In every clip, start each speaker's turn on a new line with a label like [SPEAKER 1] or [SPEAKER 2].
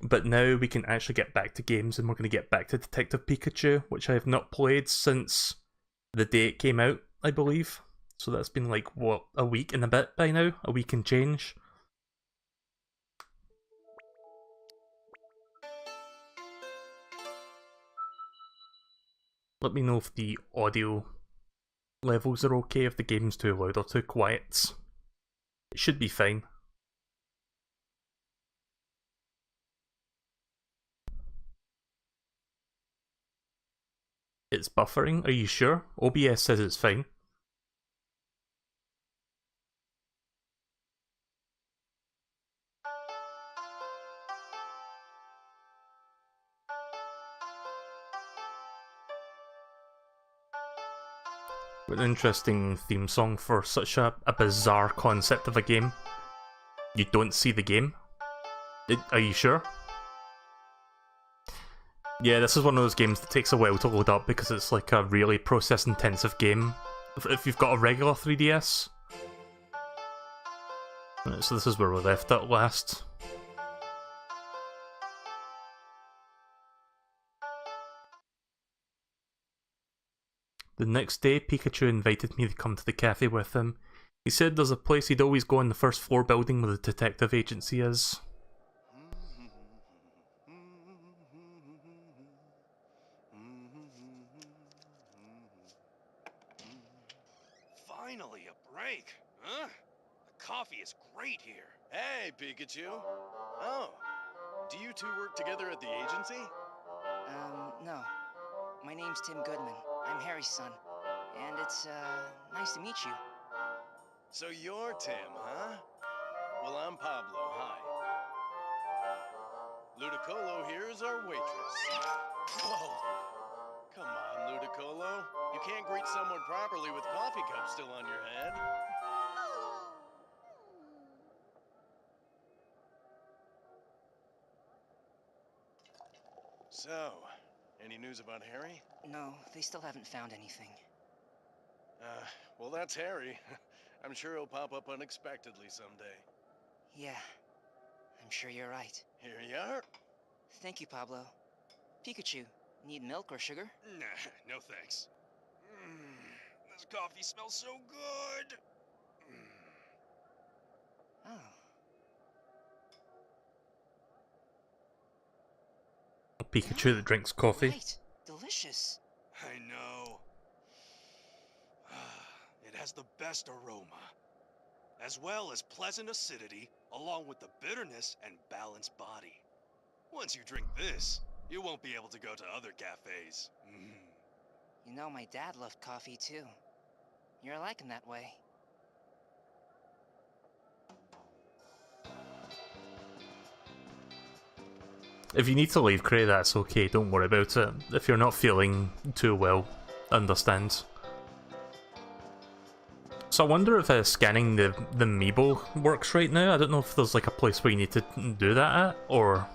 [SPEAKER 1] But now we can actually get back to games, and we're going to get back to Detective Pikachu, which I have not played since the day it came out, I believe. So that's been like, what, a week and a bit by now? A week and change? Let me know if the audio levels are okay, if the game's too loud or too quiet. It should be fine. It's buffering, are you sure? OBS says it's fine. What an interesting theme song for such a bizarre concept of a game. You don't see the game? Are you sure? Yeah, this is one of those games that takes a while to load up because it's like a really process-intensive game. If you've got a regular 3DS. So this is where we left at last. The next day, Pikachu invited me to come to the cafe with him. He said there's a place he'd always go on the first floor building where the detective agency is.
[SPEAKER 2] Finally a break, huh? The coffee is great here.
[SPEAKER 3] Hey, Pikachu. Oh, do you two work together at the agency?
[SPEAKER 4] No. My name's Tim Goodman. I'm Harry's son. And it's, nice to meet you.
[SPEAKER 3] So you're Tim, huh? Well, I'm Pablo. Hi. Ludicolo here is our waitress. Whoa. Come on, Ludicolo. You can't greet someone properly with coffee cups still on your head. So, any news about Harry?
[SPEAKER 4] No, they still haven't found anything.
[SPEAKER 3] Well, that's Harry. I'm sure he'll pop up unexpectedly someday.
[SPEAKER 4] Yeah, I'm sure you're right.
[SPEAKER 3] Here you are.
[SPEAKER 4] Thank you, Pablo. Pikachu, need milk or sugar?
[SPEAKER 2] Nah, no thanks. This coffee smells so good.
[SPEAKER 4] Oh.
[SPEAKER 1] A Pikachu that drinks coffee.
[SPEAKER 4] Right. Delicious.
[SPEAKER 2] I know. It has the best aroma, as well as pleasant acidity, along with the bitterness and balanced body. Once you drink this, you won't be able to go to other cafes.
[SPEAKER 4] You know, my dad loved coffee too. You're alike in that way.
[SPEAKER 1] If you need to leave, Cray, that's okay, don't worry about it. If you're not feeling too well, understand. So I wonder if scanning the amiibo works right now. I don't know if there's like a place where you need to do that at, or...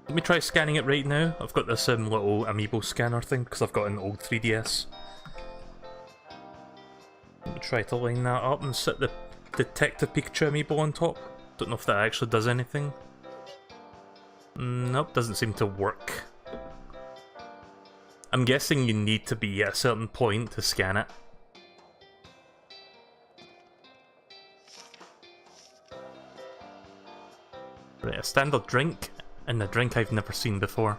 [SPEAKER 1] Let me try scanning it right now. I've got this little amiibo scanner thing, because I've got an old 3DS. Let me try to line that up and set the Detective Pikachu amiibo on top. Don't know if that actually does anything. Nope, doesn't seem to work. I'm guessing you need to be at a certain point to scan it. Right, a standard drink, and a drink I've never seen before.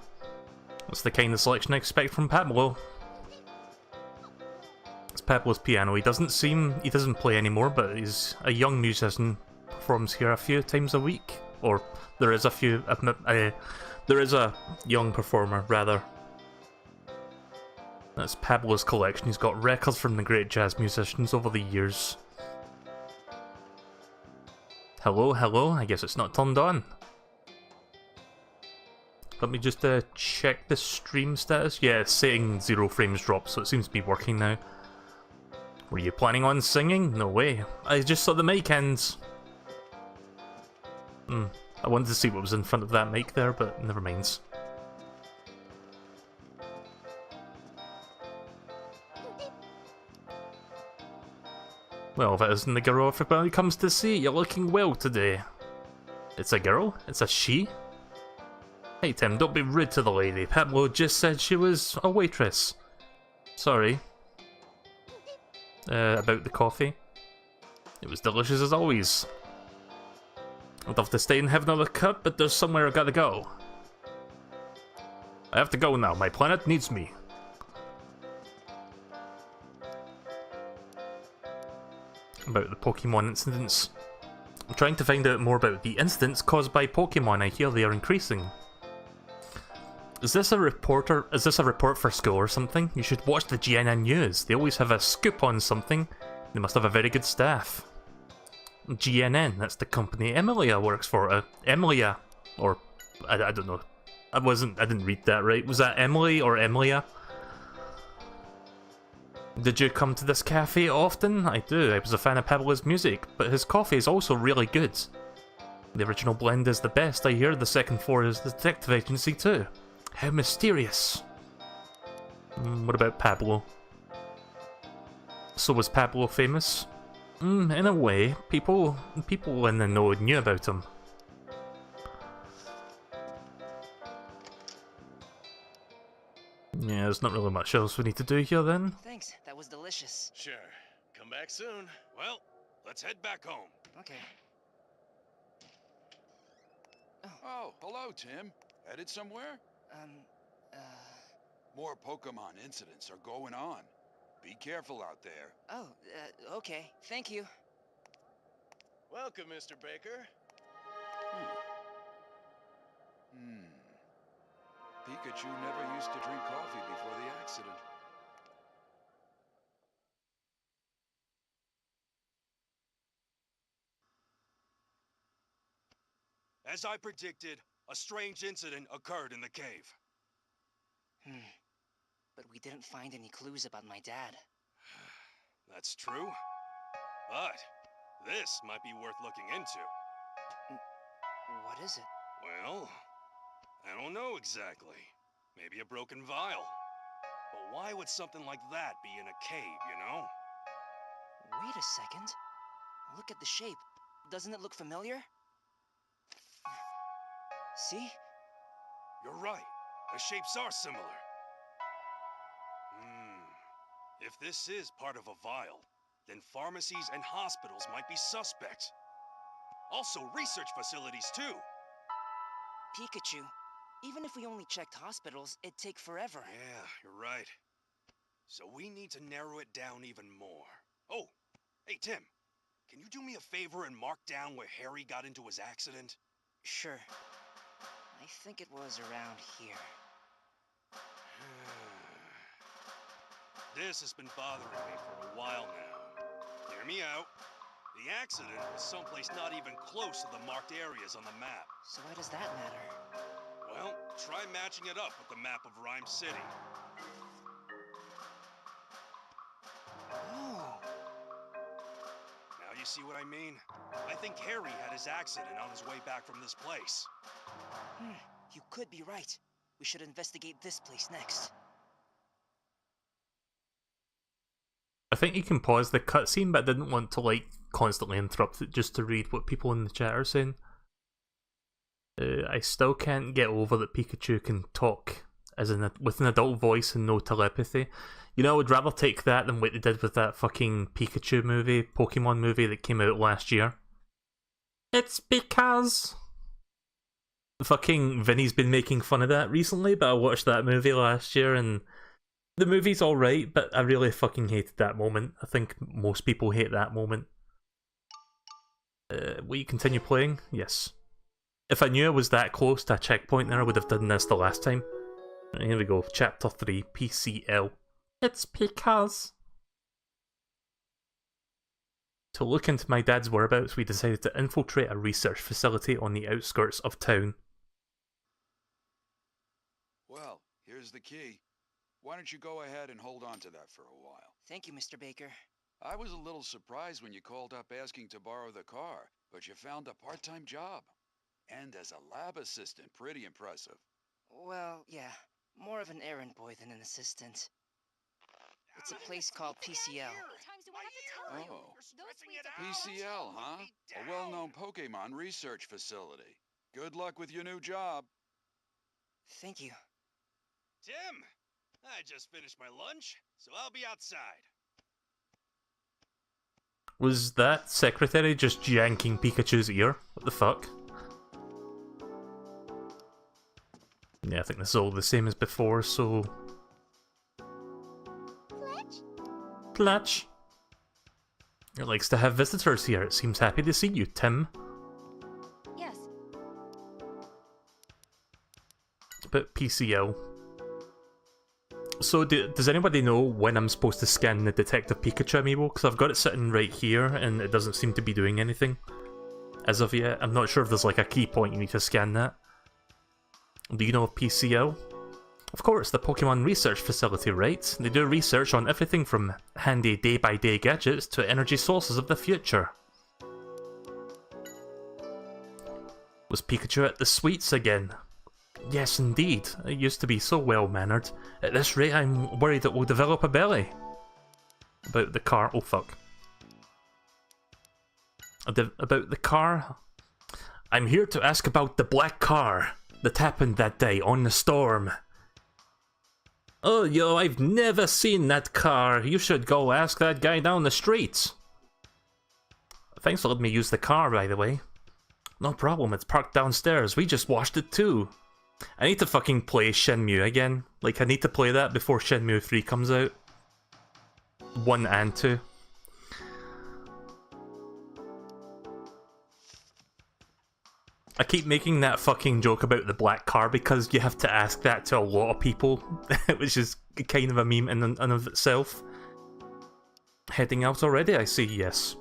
[SPEAKER 1] That's the kind of selection I expect from Pablo. It's Pablo's piano. He doesn't play anymore, but he's a young musician, performs here a few times a week. Or, there is a young performer, rather. That's Pablo's collection. He's got records from the great jazz musicians over the years. Hello, hello, I guess it's not turned on. Let me just check the stream status. Yeah, it's saying 0 frames drop, so it seems to be working now. Were you planning on singing? No way. I just saw the mic ends. I wanted to see what was in front of that mic there, but never mind. Well, if it isn't the girl everybody comes to see, you're looking well today. It's a girl? It's a she? Hey Tim, don't be rude to the lady. Pablo just said she was a waitress. Sorry. About the coffee. It was delicious as always. I'd love to stay and have another cup, but there's somewhere I gotta go. I have to go now. My planet needs me. About the Pokemon incidents. I'm trying to find out more about the incidents caused by Pokemon. I hear they are increasing. Is this a report for school or something? You should watch the GNN news. They always have a scoop on something. They must have a very good staff. GNN, that's the company Emilia works for. Emilia, or I don't know. I didn't read that right. Was that Emily or Emilia? Did you come to this cafe often? I do. I was a fan of Pablo's music, but his coffee is also really good. The original blend is the best. I hear the second floor is the detective agency too. How mysterious. What about Pablo? So was Pablo famous? In a way, people in the know knew about him. Yeah, there's not really much else we need to do here then.
[SPEAKER 4] Thanks, that was delicious.
[SPEAKER 3] Sure. Come back soon.
[SPEAKER 2] Well, let's head back home.
[SPEAKER 4] Okay.
[SPEAKER 5] Oh, hello, Tim. Headed somewhere? More Pokemon incidents are going on. Be careful out there.
[SPEAKER 4] Okay, thank you.
[SPEAKER 3] Welcome, Mr. Baker.
[SPEAKER 5] Pikachu never used to drink coffee before the accident.
[SPEAKER 2] As I predicted, a strange incident occurred in the cave.
[SPEAKER 4] But we didn't find any clues about my dad.
[SPEAKER 2] That's true. But this might be worth looking into.
[SPEAKER 4] What is it?
[SPEAKER 2] Well, I don't know exactly. Maybe a broken vial. But why would something like that be in a cave, you know?
[SPEAKER 4] Wait a second. Look at the shape. Doesn't it look familiar? See?
[SPEAKER 2] You're right. The shapes are similar. If this is part of a vial, then pharmacies and hospitals might be suspect. Also, research facilities, too.
[SPEAKER 4] Pikachu, even if we only checked hospitals, it'd take forever.
[SPEAKER 2] Yeah, you're right. So we need to narrow it down even more. Oh, hey, Tim. Can you do me a favor and mark down where Harry got into his accident?
[SPEAKER 4] Sure. I think it was around here.
[SPEAKER 2] This has been bothering me for a while now. Hear me out. The accident was someplace not even close to the marked areas on the map.
[SPEAKER 4] So why does that matter?
[SPEAKER 2] Well, try matching it up with the map of Rhyme City.
[SPEAKER 4] Oh.
[SPEAKER 2] Now you see what I mean? I think Harry had his accident on his way back from this place.
[SPEAKER 4] You could be right. We should investigate this place next.
[SPEAKER 1] I think you can pause the cutscene, but I didn't want to like constantly interrupt it just to read what people in the chat are saying. I still can't get over that Pikachu can talk with an adult voice and no telepathy. You know, I would rather take that than what they did with that fucking Pikachu movie, Pokemon movie that came out last year. It's because... Fucking Vinny's been making fun of that recently, but I watched that movie last year and the movie's alright, but I really fucking hated that moment. I think most people hate that moment. Will you continue playing? Yes. If I knew I was that close to a checkpoint there, I would have done this the last time. Right, here we go, Chapter 3, PCL. It's because... To look into my dad's whereabouts, we decided to infiltrate a research facility on the outskirts of town.
[SPEAKER 5] Well, here's the key. Why don't you go ahead and hold on to that for a while?
[SPEAKER 4] Thank you, Mr. Baker.
[SPEAKER 5] I was a little surprised when you called up asking to borrow the car, but you found a part-time job. And as a lab assistant, pretty impressive.
[SPEAKER 4] Well, yeah. More of an errand boy than an assistant. It's a place called PCL.
[SPEAKER 5] Oh, PCL, huh? A well-known Pokemon research facility. Good luck with your new job.
[SPEAKER 4] Thank you.
[SPEAKER 2] Tim, I just finished my lunch, so I'll be outside.
[SPEAKER 1] Was that secretary just yanking Pikachu's ear? What the fuck? Yeah, I think this is all the same as before, so... Fletch! It likes to have visitors here. It seems happy to see you, Tim.
[SPEAKER 6] Yes.
[SPEAKER 1] But PCL. So, does anybody know when I'm supposed to scan the Detective Pikachu amiibo? Because I've got it sitting right here, and it doesn't seem to be doing anything. As of yet. I'm not sure if there's like a key point you need to scan that. Do you know of PCL? Of course, the Pokemon Research Facility, right? They do research on everything from handy day-by-day gadgets to energy sources of the future. Was Pikachu at the sweets again? Yes, indeed. It used to be so well-mannered. At this rate, I'm worried it will develop a belly. About the car... Oh, fuck. About the car? I'm here to ask about the black car that happened that day on the storm. Oh, yo, I've never seen that car. You should go ask that guy down the street. Thanks for letting me use the car, by the way. No problem, it's parked downstairs. We just washed it too. I need to fucking play Shenmue again. Like, I need to play that before Shenmue 3 comes out. 1 and 2. I keep making that fucking joke about the black car because you have to ask that to a lot of people, which is kind of a meme in and of itself. Heading out already, I see, yes.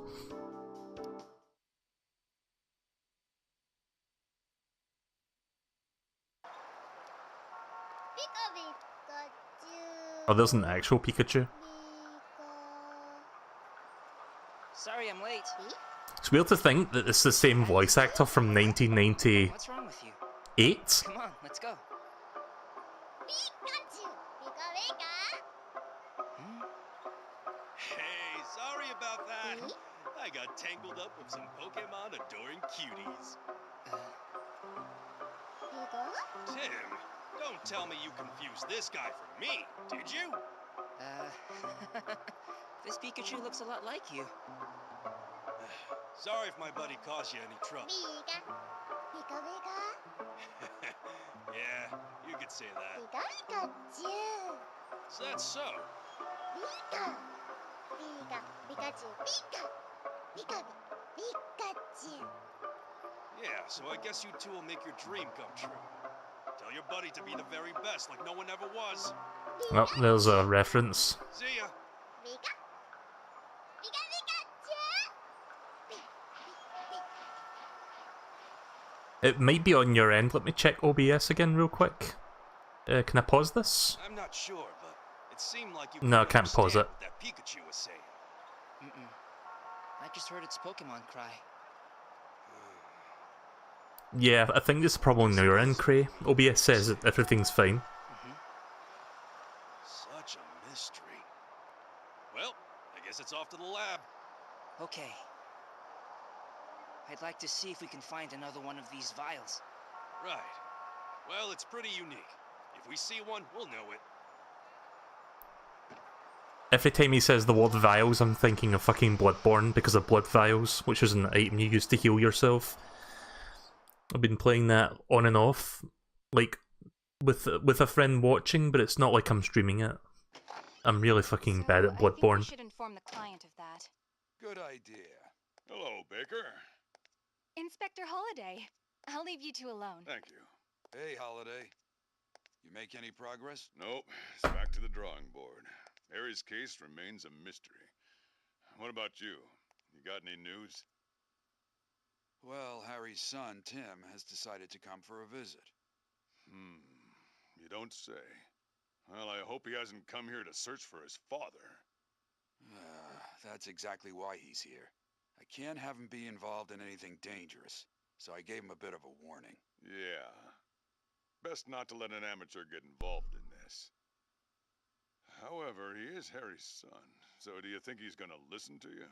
[SPEAKER 1] Oh, there's an actual Pikachu.
[SPEAKER 4] Sorry I'm late.
[SPEAKER 1] It's weird to think that it's the same voice actor from 1998.
[SPEAKER 4] What's wrong with you? Come on, let's go. Hmm?
[SPEAKER 2] Hey, sorry about that. I got tangled up with some Pokemon adoring cuties. Tim, don't tell me you confused this guy for me, did you?
[SPEAKER 4] This Pikachu looks a lot like you.
[SPEAKER 2] Sorry if my buddy caused you any trouble. Yeah, you could say that. Is that so? Yeah, so I guess you two will make your dream come true. Tell your buddy to be the very best, like no one ever was.
[SPEAKER 1] Oh, there's a reference.
[SPEAKER 2] See ya.
[SPEAKER 1] It might be on your end. Let me check OBS again real quick. Can I pause this?
[SPEAKER 2] I'm not sure, but it seemed like you
[SPEAKER 1] No, I
[SPEAKER 2] couldn't
[SPEAKER 1] can't pause
[SPEAKER 2] understand
[SPEAKER 1] it.
[SPEAKER 2] what that Pikachu was saying.
[SPEAKER 4] Mm-mm. I just heard its Pokemon cry.
[SPEAKER 1] Yeah, I think this is probably on your end, Cray. OBS says that everything's fine.
[SPEAKER 2] Such a mystery. Well, I guess it's off to the lab.
[SPEAKER 4] Okay. I'd like to see if we can find another one of these vials.
[SPEAKER 2] Right. Well, it's pretty unique. If we see one, we'll know it.
[SPEAKER 1] Every time he says the word vials, I'm thinking of fucking Bloodborne because of blood vials, which is an item you use to heal yourself. I've been playing that on and off, like, with a friend watching, but it's not like I'm streaming it. I'm really fucking bad at
[SPEAKER 6] I think we
[SPEAKER 1] Bloodborne.
[SPEAKER 6] should inform the client of that.
[SPEAKER 5] Good idea.
[SPEAKER 3] Hello, Baker.
[SPEAKER 6] Inspector Holiday, I'll leave you two alone.
[SPEAKER 3] Thank you.
[SPEAKER 5] Hey, Holiday. You make any progress?
[SPEAKER 3] Nope, it's back to the drawing board. Harry's case remains a mystery. What about you? You got any news?
[SPEAKER 5] Well, Harry's son, Tim, has decided to come for a visit.
[SPEAKER 3] You don't say. Well, I hope he hasn't come here to search for his father.
[SPEAKER 5] That's exactly why he's here. I can't have him be involved in anything dangerous, so I gave him a bit of a warning.
[SPEAKER 3] Yeah. Best not to let an amateur get involved in this. However, he is Harry's son, so do you think he's gonna listen to you?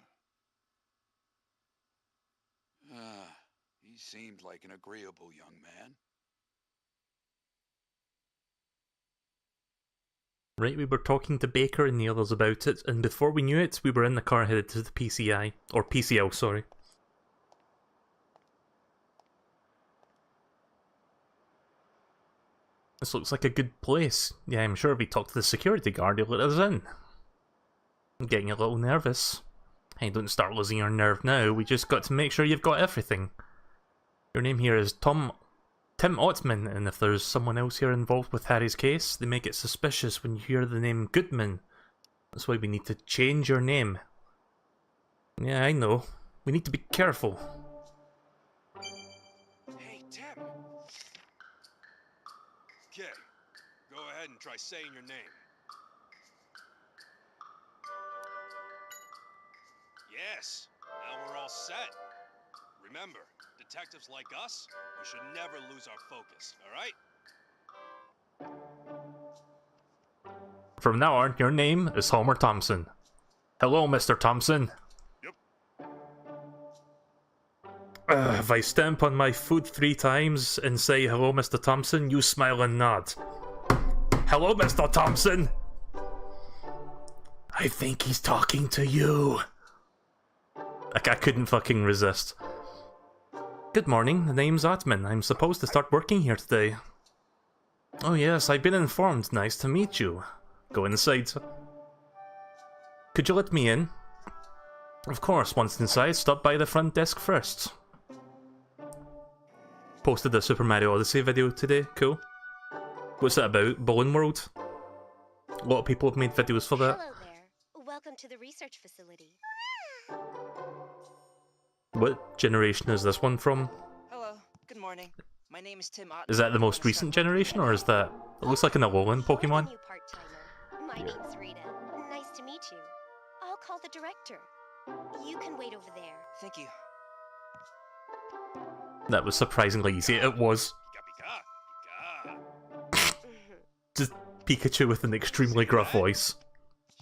[SPEAKER 5] He seemed like an agreeable young man.
[SPEAKER 1] Right, we were talking to Baker and the others about it, and before we knew it, we were in the car headed to the PCI. Or PCL, sorry. This looks like a good place. Yeah, I'm sure if we talk to the security guard, he'll let us in. I'm getting a little nervous. Hey, don't start losing your nerve now, we just got to make sure you've got everything. Your name here is Tim Ottman, and if there's someone else here involved with Harry's case, they may get suspicious when you hear the name Goodman. That's why we need to change your name. Yeah, I know. We need to be careful.
[SPEAKER 2] Hey, Tim. Okay, go ahead and try saying your name. Yes, now we're all set. Remember, detectives like us, we should never lose our focus, alright?
[SPEAKER 1] From now on, your name is Homer Thompson. Hello, Mr. Thompson.
[SPEAKER 3] Yep.
[SPEAKER 1] If I stamp on my food 3 times and say, hello, Mr. Thompson, you smile and nod. Hello, Mr. Thompson! I think he's talking to you. I couldn't fucking resist. Good morning, the name's Ottman. I'm supposed to start working here today. Oh yes, I've been informed. Nice to meet you. Go inside. Could you let me in? Of course, once inside, stop by the front desk first. Posted a Super Mario Odyssey video today, cool. What's that about? Balloon World? A lot of people have made videos for that.
[SPEAKER 7] Hello there. Welcome to the research facility.
[SPEAKER 1] What generation is this one from?
[SPEAKER 4] Hello, good morning. My name is Tim Ottman.
[SPEAKER 1] Is that the most recent generation, or is that... It looks like an Alolan Pokemon.
[SPEAKER 7] You part-timer. My name's Rita. Nice to meet you. I'll call the director. You can wait over there.
[SPEAKER 4] Thank you.
[SPEAKER 1] That was surprisingly easy. It was.
[SPEAKER 2] Pika, Pika, Pika.
[SPEAKER 1] Just Pikachu with an extremely gruff voice.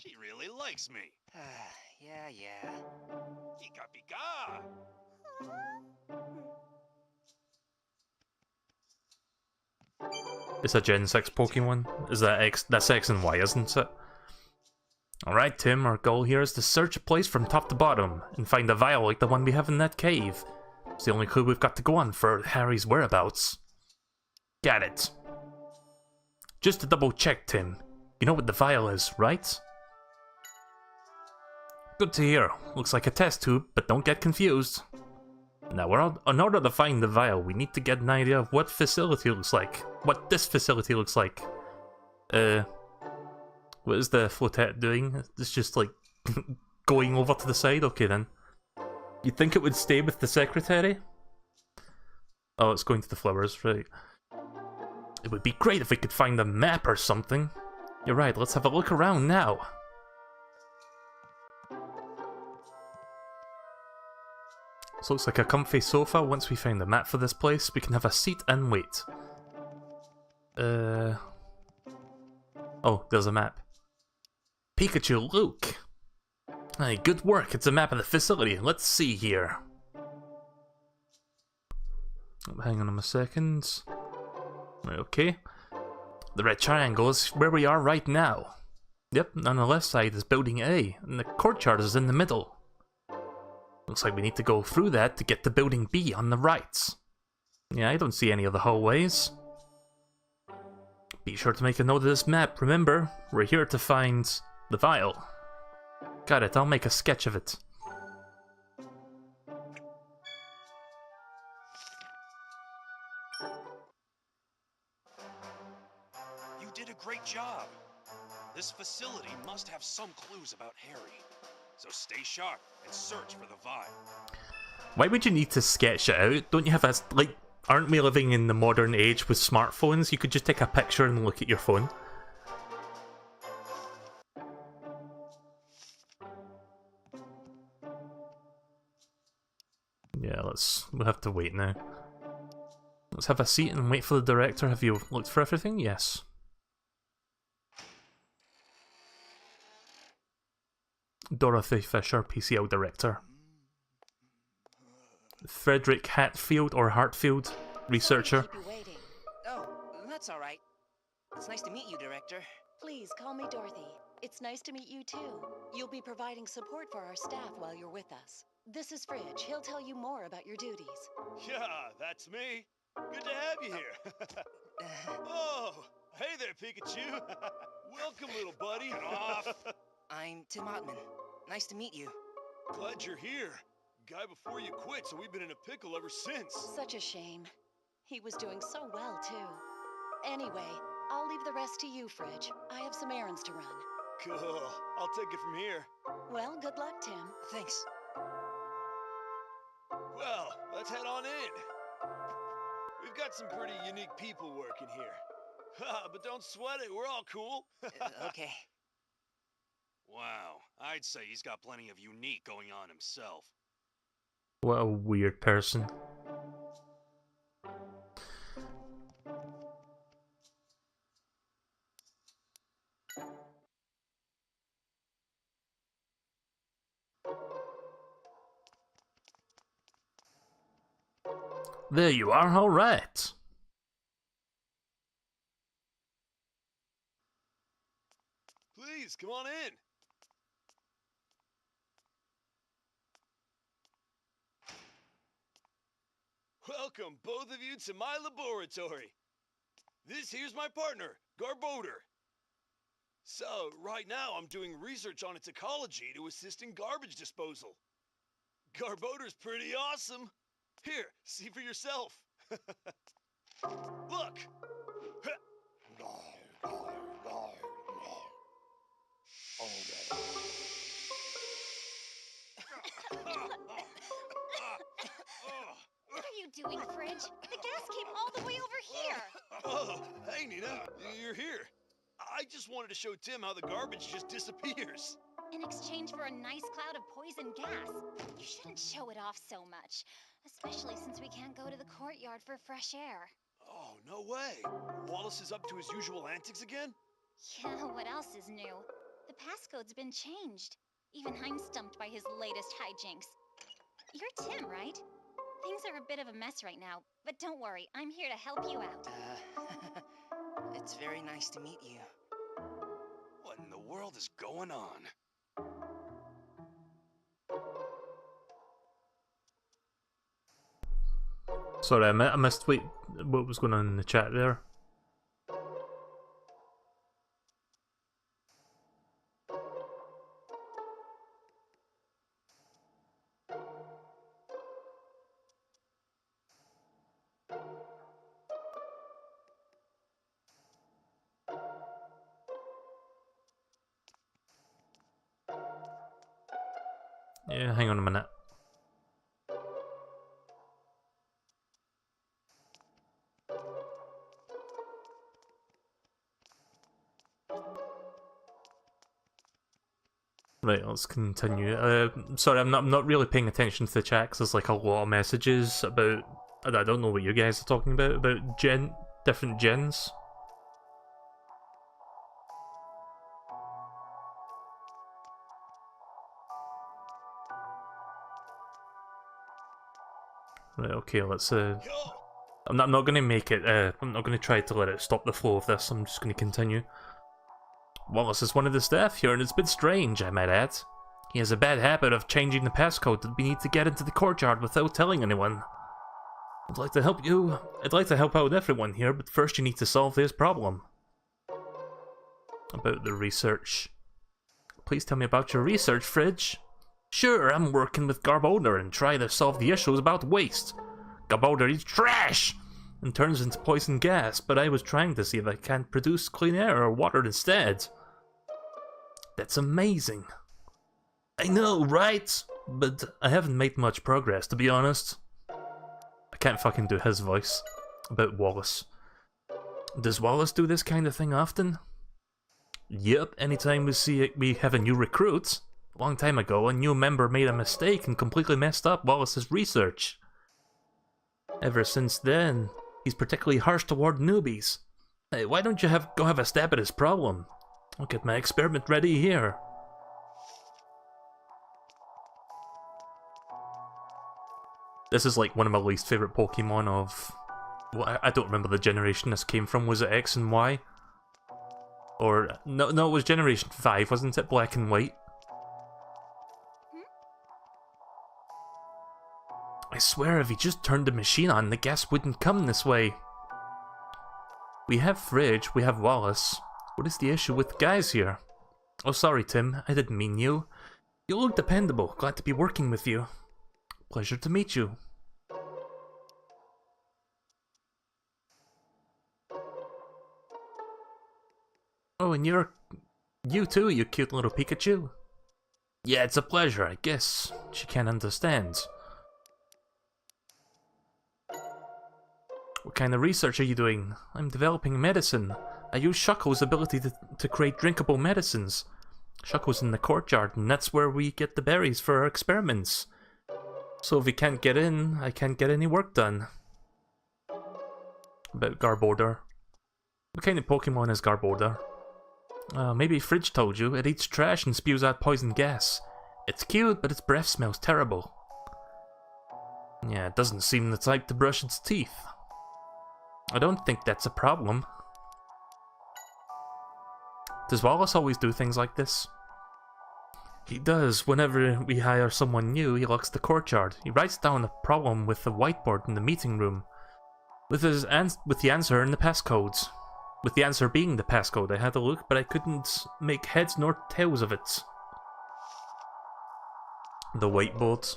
[SPEAKER 2] She really likes me.
[SPEAKER 4] Yeah.
[SPEAKER 2] Pika, Pika.
[SPEAKER 1] It's a Gen 6 Pokemon. Is that X? That's X and Y, isn't it? Alright, Tim, our goal here is to search a place from top to bottom and find a vial like the one we have in that cave. It's the only clue we've got to go on for Harry's whereabouts. Got it. Just to double check, Tim, you know what the vial is, right? Good to hear. Looks like a test tube, but don't get confused. Now, in order to find the vial, we need to get an idea of what facility looks like. What this facility looks like. What is the flotet doing? It's just like going over to the side? Okay then. You'd think it would stay with the secretary? Oh, it's going to the flowers, right. It would be great if we could find a map or something. You're right, let's have a look around now. This looks like a comfy sofa. Once we find the map for this place, we can have a seat and wait. Oh, there's a map. Pikachu, look! Hey, good work, it's a map of the facility. Let's see here. Hang on a second. Right, okay. The red triangle is where we are right now. Yep, on the left side is building A, and the courtyard is in the middle. Looks like we need to go through that to get to building B on the right. Yeah, I don't see any of the hallways. Be sure to make a note of this map. Remember, we're here to find the vial. Got it, I'll make a sketch of it.
[SPEAKER 2] You did a great job. This facility must have some clues about Harry. So stay sharp and search for the vial.
[SPEAKER 1] Why would you need to sketch it out? Don't you have a, like, aren't we living in the modern age with smartphones? You could just take a picture and look at your phone. Yeah, we'll have to wait now. Let's have a seat and wait for the director. Have you looked for everything? Yes. Dorothy Fisher, PCL Director. Frederick Hatfield or Hartfield, Researcher.
[SPEAKER 4] Keep you waiting. Oh, that's all right. It's nice to meet you, Director.
[SPEAKER 8] Please call me Dorothy. It's nice to meet you too. You'll be providing support for our staff while you're with us. This is Fridge. He'll tell you more about your duties.
[SPEAKER 2] Yeah, that's me. Good to have you here. Oh, hey there, Pikachu. Welcome, little buddy. Get off.
[SPEAKER 4] I'm Tim Ottman. Nice to meet you.
[SPEAKER 2] Glad you're here. Guy before you quit, so we've been in a pickle ever since.
[SPEAKER 8] Such a shame. He was doing so well too. Anyway, I'll leave the rest to you, Fridge. I have some errands to run.
[SPEAKER 2] Cool. I'll take it from here.
[SPEAKER 8] Well, good luck, Tim.
[SPEAKER 4] Thanks.
[SPEAKER 2] Well, let's head on in. We've got some pretty unique people working here. But don't sweat it, we're all cool.
[SPEAKER 4] Okay.
[SPEAKER 2] Wow, I'd say he's got plenty of unique going on himself.
[SPEAKER 1] What a weird person. There you are, alright.
[SPEAKER 2] Please, come on in. Welcome, both of you, to my laboratory. This here's my partner, Garboder. So, right now I'm doing research on its ecology to assist in garbage disposal. Garboder's pretty awesome. Here, see for yourself. Look!
[SPEAKER 6] What are you doing, Fridge? The gas came all the way over here.
[SPEAKER 2] Oh, hey Nina, you're here. I just wanted to show Tim how the garbage just disappears.
[SPEAKER 6] In exchange for a nice cloud of poison gas. You shouldn't show it off so much. Especially since we can't go to the courtyard for fresh air.
[SPEAKER 2] Oh, no way. Wallace is up to his usual antics again?
[SPEAKER 6] Yeah, what else is new? The passcode's been changed. Even I'm stumped by his latest hijinks. You're Tim, right? Things are a bit of a mess right now, but don't worry, I'm here to help you out.
[SPEAKER 4] It's very nice to meet you.
[SPEAKER 2] What in the world is going on?
[SPEAKER 1] Sorry, I missed what was going on in the chat there. Yeah, hang on a minute. Right, let's continue. Sorry, I'm not really paying attention to the chat because there's like a lot of messages about. I don't know what you guys are talking about different gens. Right, okay, let's I'm not gonna make it, I'm not gonna try to let it stop the flow of this, I'm just gonna continue. Wallace is one of the staff here, and it's a bit strange, I might add. He has a bad habit of changing the passcode that we need to get into the courtyard without telling anyone. I'd like to help out everyone here, but first you need to solve this problem. About the research. Please tell me about your research, Fridge. Sure, I'm working with Garboder and try to solve the issues about waste. Garboder eats trash and turns into poison gas, but I was trying to see if I can't produce clean air or water instead. That's amazing. I know, right? But I haven't made much progress, to be honest. I can't fucking do his voice. About Wallace. Does Wallace do this kind of thing often? Yep, anytime we have a new recruit. A long time ago, a new member made a mistake and completely messed up Wallace's research. Ever since then, he's particularly harsh toward newbies. Hey, why don't you go have a stab at his problem? I'll get my experiment ready here. This is like one of my least favorite Pokemon of... Well, I don't remember the generation this came from. Was it X and Y? Or, no, it was Generation 5, wasn't it? Black and white. I swear if he just turned the machine on, the gas wouldn't come this way. We have Fridge, we have Wallace. What is the issue with guys here? Oh, sorry, Tim. I didn't mean you. You look dependable. Glad to be working with you. Pleasure to meet you. Oh, and you too, you cute little Pikachu. Yeah, it's a pleasure, I guess. She can't understand. What kind of research are you doing? I'm developing medicine. I use Shuckle's ability to create drinkable medicines. Shuckle's in the courtyard, and that's where we get the berries for our experiments. So if we can't get in, I can't get any work done. About Garbodor. What kind of Pokemon is Garbodor? Maybe Fridge told you. It eats trash and spews out poison gas. It's cute, but its breath smells terrible. Yeah, it doesn't seem the type to brush its teeth. I don't think that's a problem. Does Wallace always do things like this? He does. Whenever we hire someone new, he locks the courtyard. He writes down a problem with the whiteboard in the meeting room. With the answer in the passcodes. With the answer being the passcode, I had a look, but I couldn't make heads nor tails of it. The whiteboard.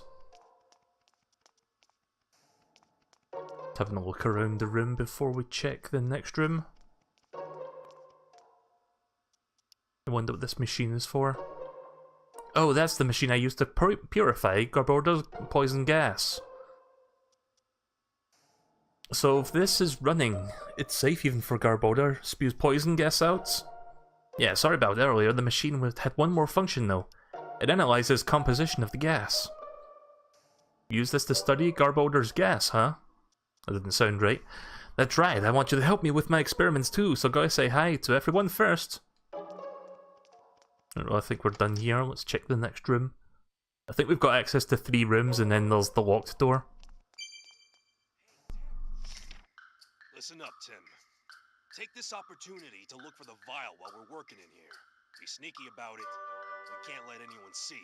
[SPEAKER 1] Having a look around the room before we check the next room. I wonder what this machine is for. Oh, that's the machine I used to purify Garbodor's poison gas. So if this is running, it's safe even for Garbodor. Spews poison gas out. Yeah, sorry about earlier. The machine had one more function though. It analyzes composition of the gas. Use this to study Garbodor's gas, huh? That didn't sound right. That's right, I want you to help me with my experiments too, so go say hi to everyone first. I think we're done here. Let's check the next room. I think we've got access to 3 rooms and then there's the locked door.
[SPEAKER 2] Listen up, Tim. Take this opportunity to look for the vial while we're working in here. Be sneaky about it. We can't let anyone see.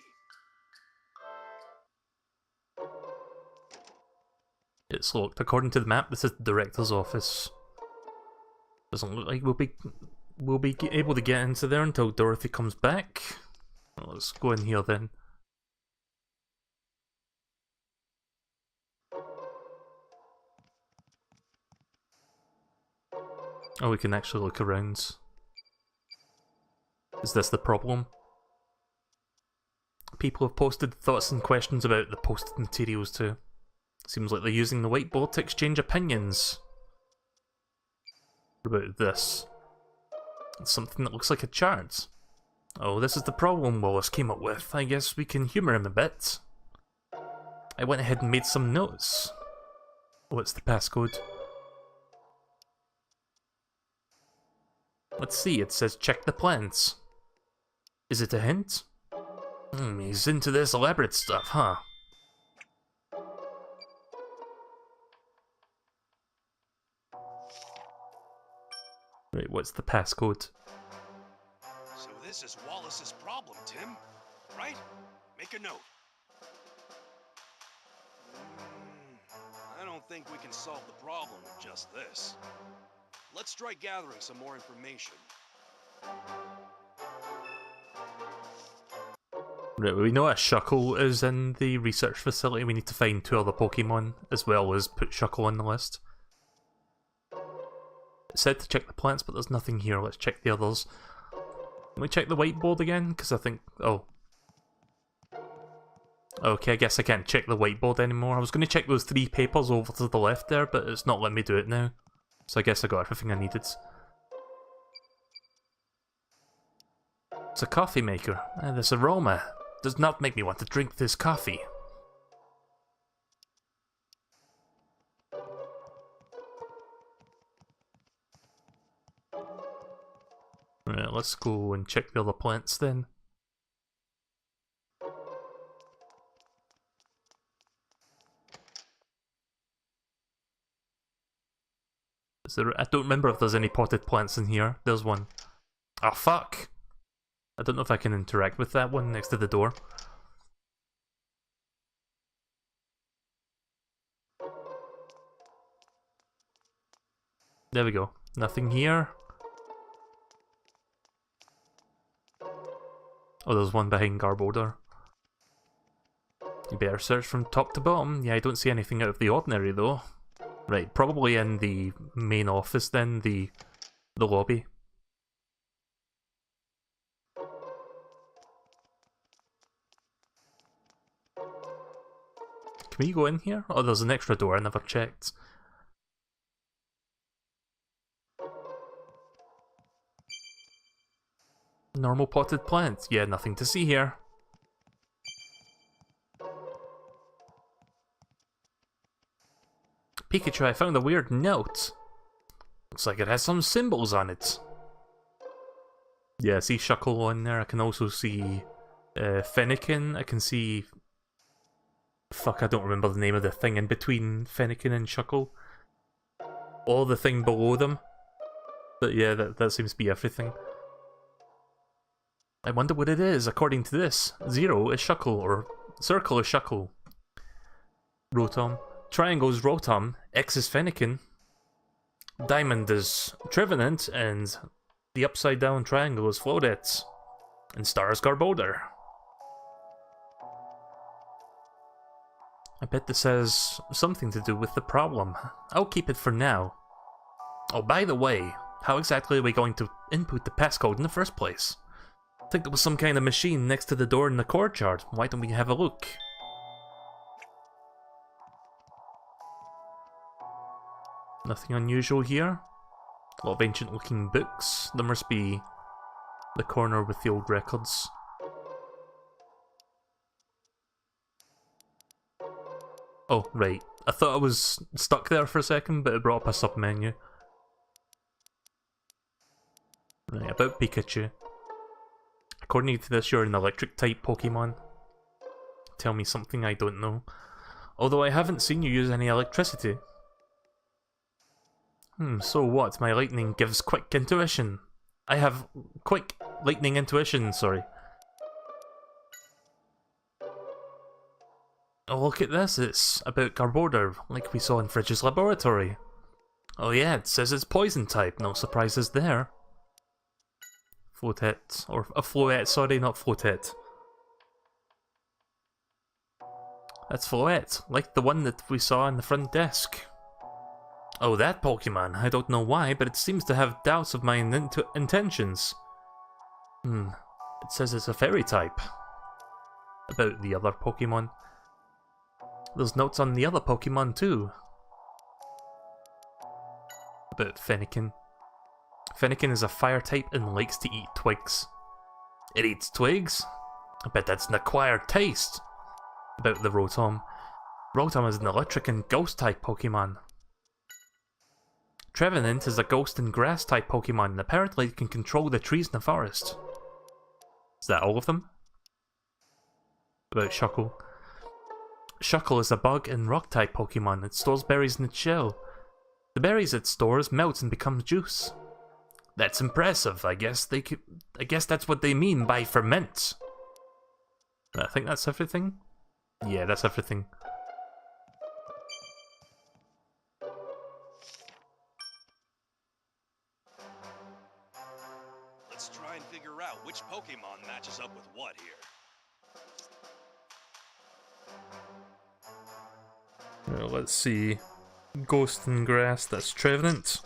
[SPEAKER 1] It's locked. According to the map, this is the director's office. Doesn't look like we'll be able to get into there until Dorothy comes back. Well, let's go in here then. Oh, we can actually look around. Is this the problem? People have posted thoughts and questions about the posted materials too. Seems like they're using the whiteboard to exchange opinions. What about this? It's something that looks like a chart. Oh, this is the problem Wallace came up with. I guess we can humour him a bit. I went ahead and made some notes. What's the passcode? Let's see, it says check the plants. Is it a hint? He's into this elaborate stuff, huh? Right, what's the passcode?
[SPEAKER 2] So this is Wallace's problem, Tim, right? Make a note. I don't think we can solve the problem with just this. Let's try gathering some more information.
[SPEAKER 1] Right, we know a Shuckle is in the research facility. We need to find 2 other Pokemon, as well as put Shuckle on the list. It said to check the plants, but there's nothing here. Let's check the others. Can we check the whiteboard again? Because I think... oh. Okay, I guess I can't check the whiteboard anymore. I was going to check those 3 papers over to the left there, but it's not letting me do it now. So I guess I got everything I needed. It's a coffee maker. This aroma does not make me want to drink this coffee. Right, let's go and check the other plants then. Is there, I don't remember if there's any potted plants in here. There's one. Oh, fuck. I don't know if I can interact with that one next to the door. There we go. Nothing here. Oh, there's one behind Garbodor. You better search from top to bottom. Yeah, I don't see anything out of the ordinary though. Right, probably in the main office then, the lobby. Can we go in here? Oh, there's an extra door, I never checked. Normal potted plant. Yeah, nothing to see here. Pikachu, I found a weird note. Looks like it has some symbols on it. Yeah, I see Shuckle on there. I can also see Fennekin. I can see... Fuck, I don't remember the name of the thing in between Fennekin and Shuckle. Or the thing below them. But yeah, that seems to be everything. I wonder what it is, according to this. 0 is Shuckle, or circle is Shuckle. Rotom. Triangle is Rotom. X is Fennekin. Diamond is Trevenant, and the upside down triangle is Flodet. And star is Garbodor. I bet this has something to do with the problem. I'll keep it for now. Oh, by the way, how exactly are we going to input the passcode in the first place? I think there was some kind of machine next to the door in the courtyard. Why don't we have a look? Nothing unusual here. A lot of ancient looking books. There must be the corner with the old records. Oh, right. I thought I was stuck there for a second, but it brought up a sub-menu. Right, about Pikachu. According to this, you're an electric-type Pokemon. Tell me something I don't know. Although I haven't seen you use any electricity. So what? My lightning gives quick intuition. I have quick lightning intuition, sorry. Oh, look at this. It's about Garbodor, like we saw in Fridge's laboratory. Oh yeah, it says it's poison type. No surprises there. Flotet. Or a Floette, sorry, not Flotet. That's Floette, like the one that we saw in the front desk. Oh, that Pokemon. I don't know why, but it seems to have doubts of my intentions. It says it's a fairy type. About the other Pokemon. There's notes on the other Pokemon too. About Fennekin. Fennekin is a fire type and likes to eat twigs. It eats twigs? I bet that's an acquired taste. About the Rotom. Rotom is an electric and ghost type Pokemon. Trevenant is a ghost and grass type Pokemon and apparently can control the trees in the forest. Is that all of them? About Shuckle. Shuckle is a bug and rock type Pokemon. It stores berries in its shell. The berries it stores melt and becomes juice. That's impressive. I guess that's what they mean by ferment. I think that's everything. Yeah, that's everything.
[SPEAKER 2] Let's try and figure out which Pokemon matches up with what here.
[SPEAKER 1] Well, let's see. Ghost and grass, that's Trevenant.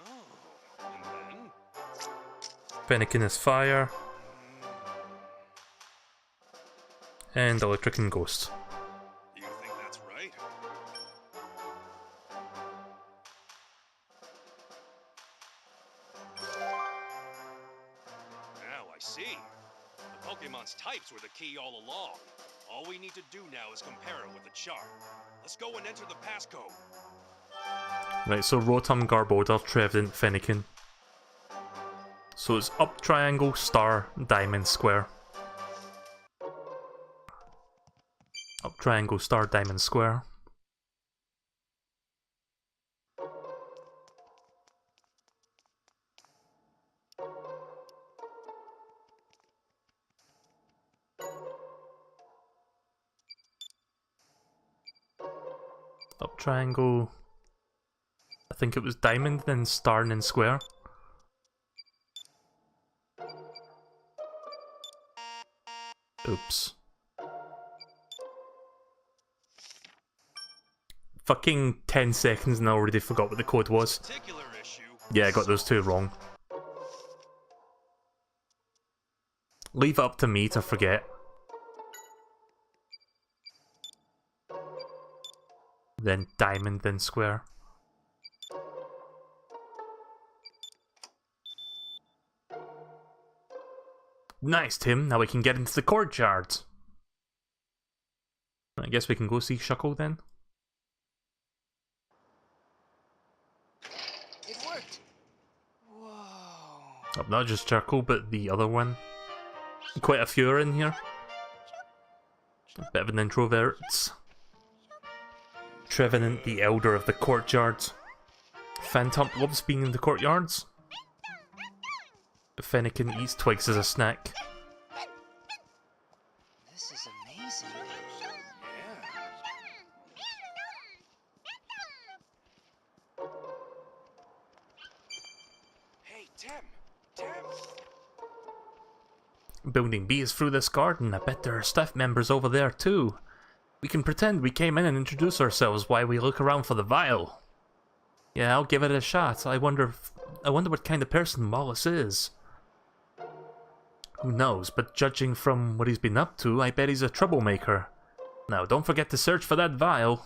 [SPEAKER 2] Oh, and then?
[SPEAKER 1] Fennekin is fire. And electric and ghost.
[SPEAKER 2] You think that's right? Now I see. The Pokemon's types were the key all along. All we need to do now is compare it with the chart. Let's go and enter the passcode.
[SPEAKER 1] Right, so Rotom, Garbodor, Trevenant, Fennekin. So it's up triangle, star, diamond, square. Up triangle, star, diamond, square. triangle. I think it was diamond, then star, and then square. Oops. Fucking 10 seconds and I already forgot what the code was. Yeah, I got those two wrong. Leave it up to me to forget. Then diamond, then square. Nice, Tim. Now we can get into the courtyard. I guess we can go see Shuckle then.
[SPEAKER 4] It worked. Whoa.
[SPEAKER 1] Oh, not just charcoal, but the other one. Quite a few are in here. A bit of an introvert. Trevenant, the elder of the courtyard. Phantom loves being in the courtyards. Fennekin eats twigs as a snack.
[SPEAKER 4] This is amazing.
[SPEAKER 2] Hey, Tim!
[SPEAKER 1] Building B is through this garden. I bet there are staff members over there too. We can pretend we came in and introduce ourselves while we look around for the vial. Yeah, I'll give it a shot. I wonder what kind of person Wallace is. Who knows, but judging from what he's been up to, I bet he's a troublemaker. Now, don't forget to search for that vial.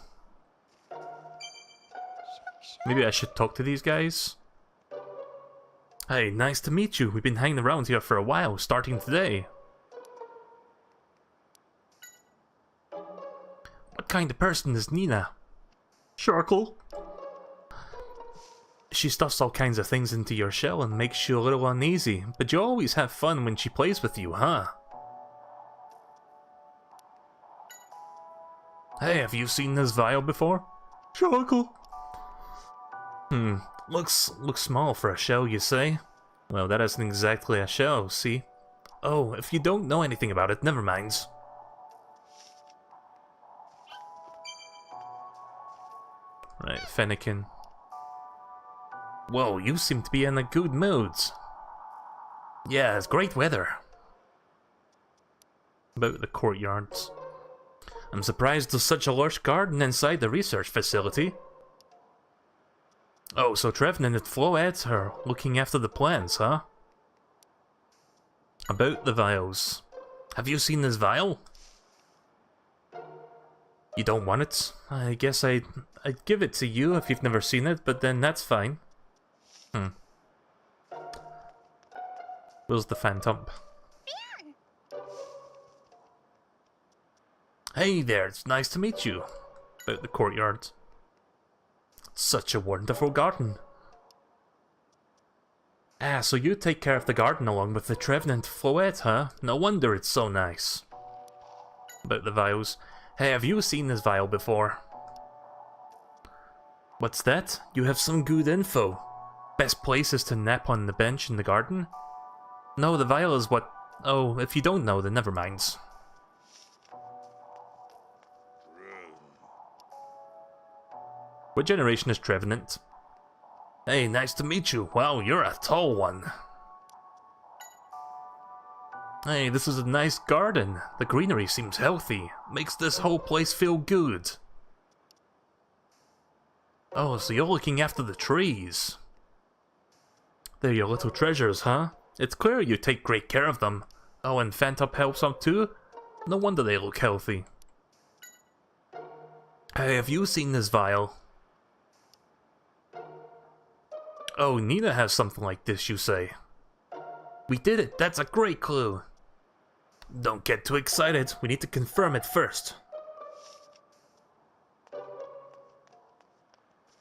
[SPEAKER 1] Maybe I should talk to these guys? Hey, nice to meet you. We've been hanging around here for a while, starting today. What kind of person is Nina? Sharkle. She stuffs all kinds of things into your shell and makes you a little uneasy, but you always have fun when she plays with you, huh? Hey, have you seen this vial before? Sharkle. Looks small for a shell, you say? Well, that isn't exactly a shell, see? Oh, if you don't know anything about it, never mind. Right, Fennekin. Whoa, you seem to be in a good mood. Yeah, it's great weather. About the courtyards. I'm surprised there's such a lush garden inside the research facility. Oh, so Trevenant and Floette are looking after the plants, huh? About the vials. Have you seen this vial? You don't want it? I guess I'd give it to you if you've never seen it, but then that's fine. Where's the Phantom? Hey there, it's nice to meet you. About the courtyard. Such a wonderful garden. Ah, so you take care of the garden along with the Trevenant Floette, huh? No wonder it's so nice. About the vials. Hey, have you seen this vial before? What's that? You have some good info. Best place is to nap on the bench in the garden? No, the vial is what... Oh, if you don't know, then never mind. What generation is Trevenant? Hey, nice to meet you. Wow, you're a tall one. Hey, this is a nice garden. The greenery seems healthy. Makes this whole place feel good. Oh, so you're looking after the trees. They're your little treasures, huh? It's clear you take great care of them. Oh, and Phantom helps out too? No wonder they look healthy. Hey, have you seen this vial? Oh, Nina has something like this, you say? We did it! That's a great clue! Don't get too excited, we need to confirm it first.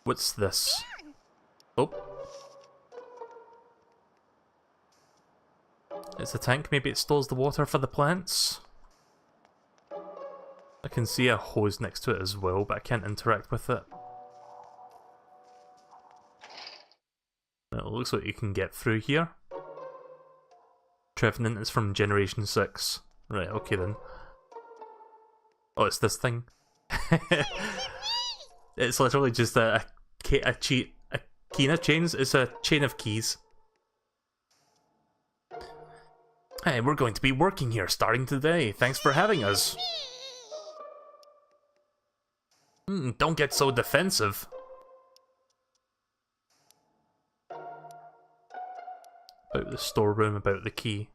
[SPEAKER 1] What's this? Oh. It's a tank, maybe it stores the water for the plants? I can see a hose next to it as well, but I can't interact with it. It looks like you can get through here. Trevenant is from Generation 6. Right, okay then. Oh, it's this thing. It's literally just a key of chains. It's a chain of keys. Hey, we're going to be working here starting today. Thanks for having us. Don't get so defensive. About the storeroom, about the key.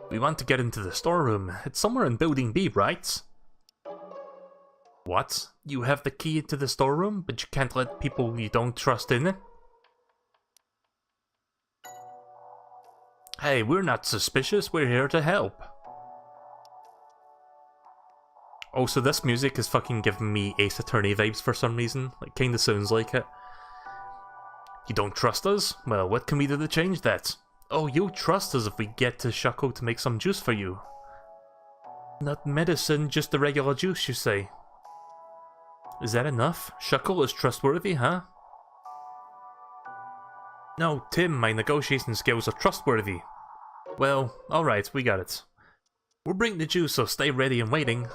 [SPEAKER 1] We want to get into the storeroom. It's somewhere in Building B, right? What? You have the key to the storeroom, but you can't let people you don't trust in it? Hey, we're not suspicious, we're here to help. Also, this music is fucking giving me Ace Attorney vibes for some reason. It kinda sounds like it. You don't trust us? Well, what can we do to change that? Oh, you'll trust us if we get to Shuckle to make some juice for you. Not medicine, just the regular juice, you say? Is that enough? Shuckle is trustworthy, huh? No, Tim, my negotiation skills are trustworthy. Well, alright, we got it. We'll bring the juice, so stay ready and waiting.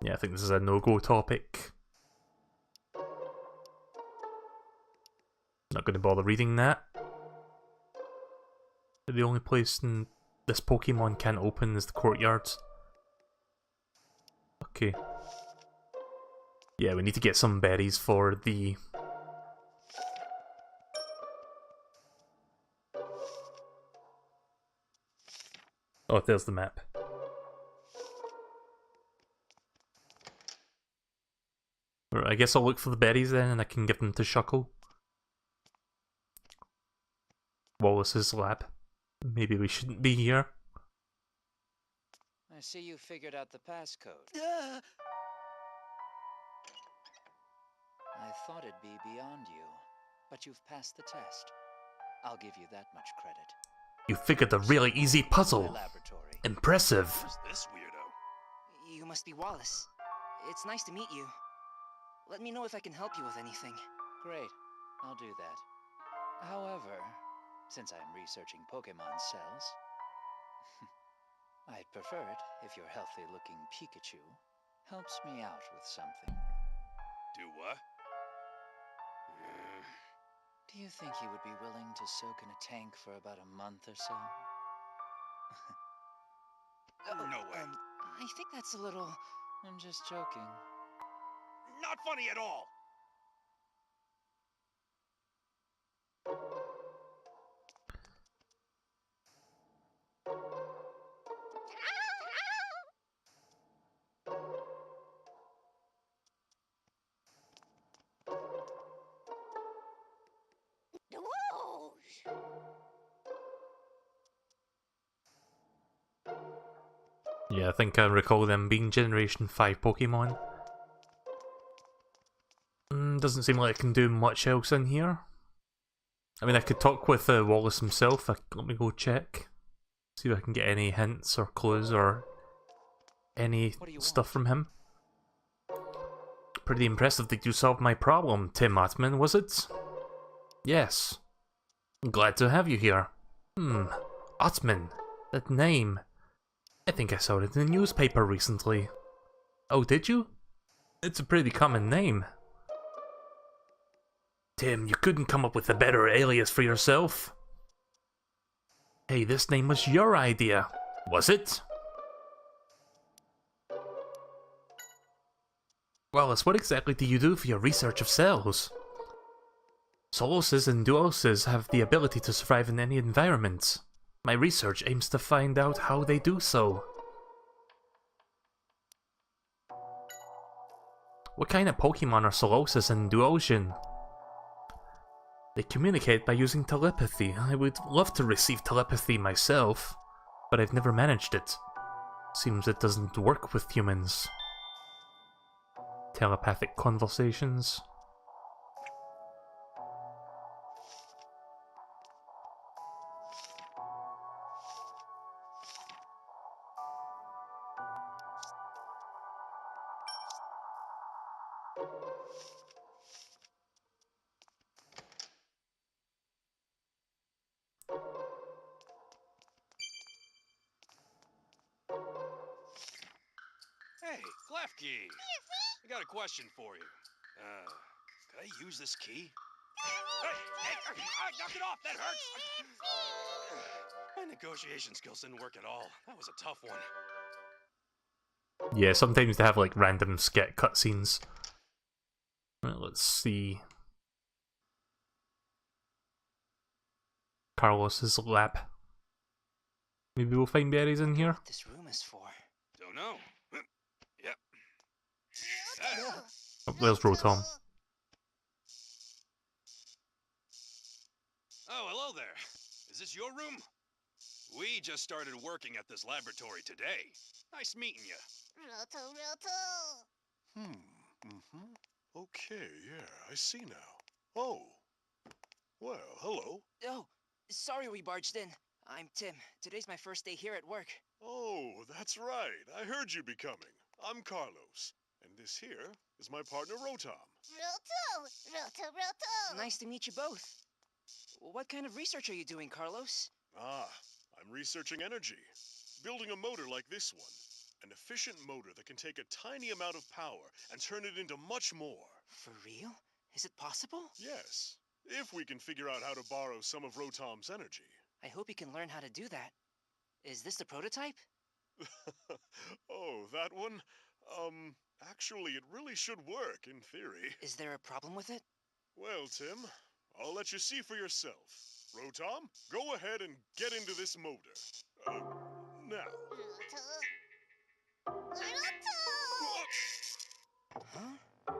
[SPEAKER 1] Yeah, I think this is a no-go topic. Not going to bother reading that. The only place this Pokemon can't open is the courtyard. Okay. Yeah, we need to get some berries for the... Oh, there's the map. Right, I guess I'll look for the berries then and I can give them to Shuckle. Wallace's lab. Maybe we shouldn't be here.
[SPEAKER 4] I see you figured out the passcode. I thought it'd be beyond you, but you've passed the test. I'll give you that much credit.
[SPEAKER 1] You figured a really easy puzzle.
[SPEAKER 4] Laboratory.
[SPEAKER 1] Impressive.
[SPEAKER 2] Who's this weirdo?
[SPEAKER 4] You must be Wallace. It's nice to meet you. Let me know if I can help you with anything. Great, I'll do that. However, since I'm researching Pokemon cells, I'd prefer it if your healthy-looking Pikachu helps me out with something.
[SPEAKER 2] Do what?
[SPEAKER 4] Do you think he would be willing to soak in a tank for about a month or so?
[SPEAKER 2] No way.
[SPEAKER 4] I think that's a little... I'm just joking.
[SPEAKER 2] Not funny at all.
[SPEAKER 1] Yeah, I think I recall them being Generation 5 Pokemon. Doesn't seem like I can do much else in here. I mean, I could talk with Wallace himself. Let me go check. See if I can get any hints or clues or any stuff from him. Pretty impressive that you solved my problem, Tim Atman, was it? Yes. Glad to have you here. Atman. That name. I think I saw it in the newspaper recently. Oh, did you? It's a pretty common name. Tim, you couldn't come up with a better alias for yourself. Hey, this name was your idea, was it? Wallace, what exactly do you do for your research of cells? Soloses and Duoses have the ability to survive in any environment. My research aims to find out how they do so. What kind of Pokemon are Solosis and Duosian? They communicate by using telepathy. I would love to receive telepathy myself, but I've never managed it. Seems it doesn't work with humans. Telepathic conversations.
[SPEAKER 2] Hey, Glefkey! I got a question for you. Could I use this key? Hey, knock it off! That hurts! My negotiation skills didn't work at all. That was a tough one.
[SPEAKER 1] Yeah, sometimes they have like random skit cutscenes. Right, let's see. Carlos's lab. Maybe we'll find berries in here.
[SPEAKER 4] What this room is for?
[SPEAKER 2] Don't know. Yep.
[SPEAKER 1] Oh, there's Rotom.
[SPEAKER 2] Oh, hello there. Is this your room? We just started working at this laboratory today. Nice meeting you.
[SPEAKER 3] Okay, yeah, I see now. Oh. Well, hello.
[SPEAKER 4] Oh, sorry we barged in. I'm Tim. Today's my first day here at work.
[SPEAKER 3] Oh, that's right. I heard you be coming. I'm Carlos. And this here is my partner, Rotom.
[SPEAKER 4] Nice to meet you both. What kind of research are you doing, Carlos?
[SPEAKER 3] Ah, I'm researching energy. Building a motor like this one. An efficient motor that can take a tiny amount of power and turn it into much more.
[SPEAKER 4] For real? Is it possible?
[SPEAKER 3] Yes, if we can figure out how to borrow some of Rotom's energy.
[SPEAKER 4] I hope you can learn how to do that. Is this the prototype?
[SPEAKER 3] Oh, that one? Actually, it really should work, in theory.
[SPEAKER 4] Is there a problem with it?
[SPEAKER 3] Well, Tim, I'll let you see for yourself. Rotom, go ahead and get into this motor. Now.
[SPEAKER 4] Huh?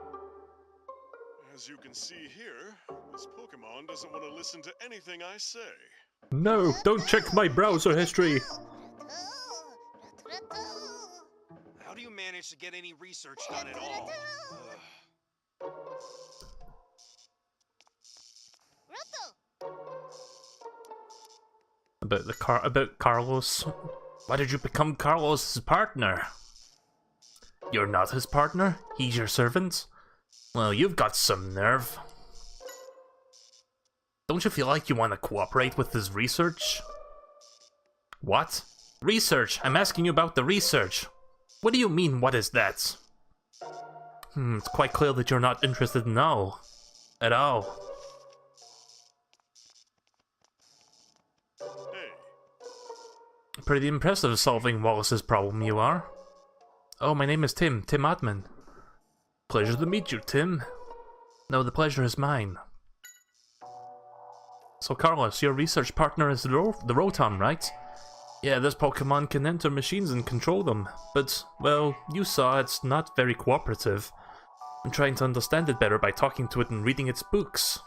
[SPEAKER 3] As you can see here, this Pokemon doesn't want to listen to anything I say.
[SPEAKER 1] No, don't check my browser history.
[SPEAKER 2] How do you manage to get any research done at all?
[SPEAKER 1] About Carlos. Why did you become Carlos's partner? You're not his partner? He's your servant? Well, you've got some nerve. Don't you feel like you want to cooperate with his research? What? Research! I'm asking you about the research! What do you mean, what is that? It's quite clear that you're not interested now. At all.
[SPEAKER 3] Hey,
[SPEAKER 1] Pretty impressive solving Wallace's problem, you are. Oh, my name is Tim Admin. Pleasure to meet you, Tim. No, the pleasure is mine. So Carlos, your research partner is the Rotom, right? Yeah, this Pokemon can enter machines and control them, but, well, you saw it's not very cooperative. I'm trying to understand it better by talking to it and reading its books.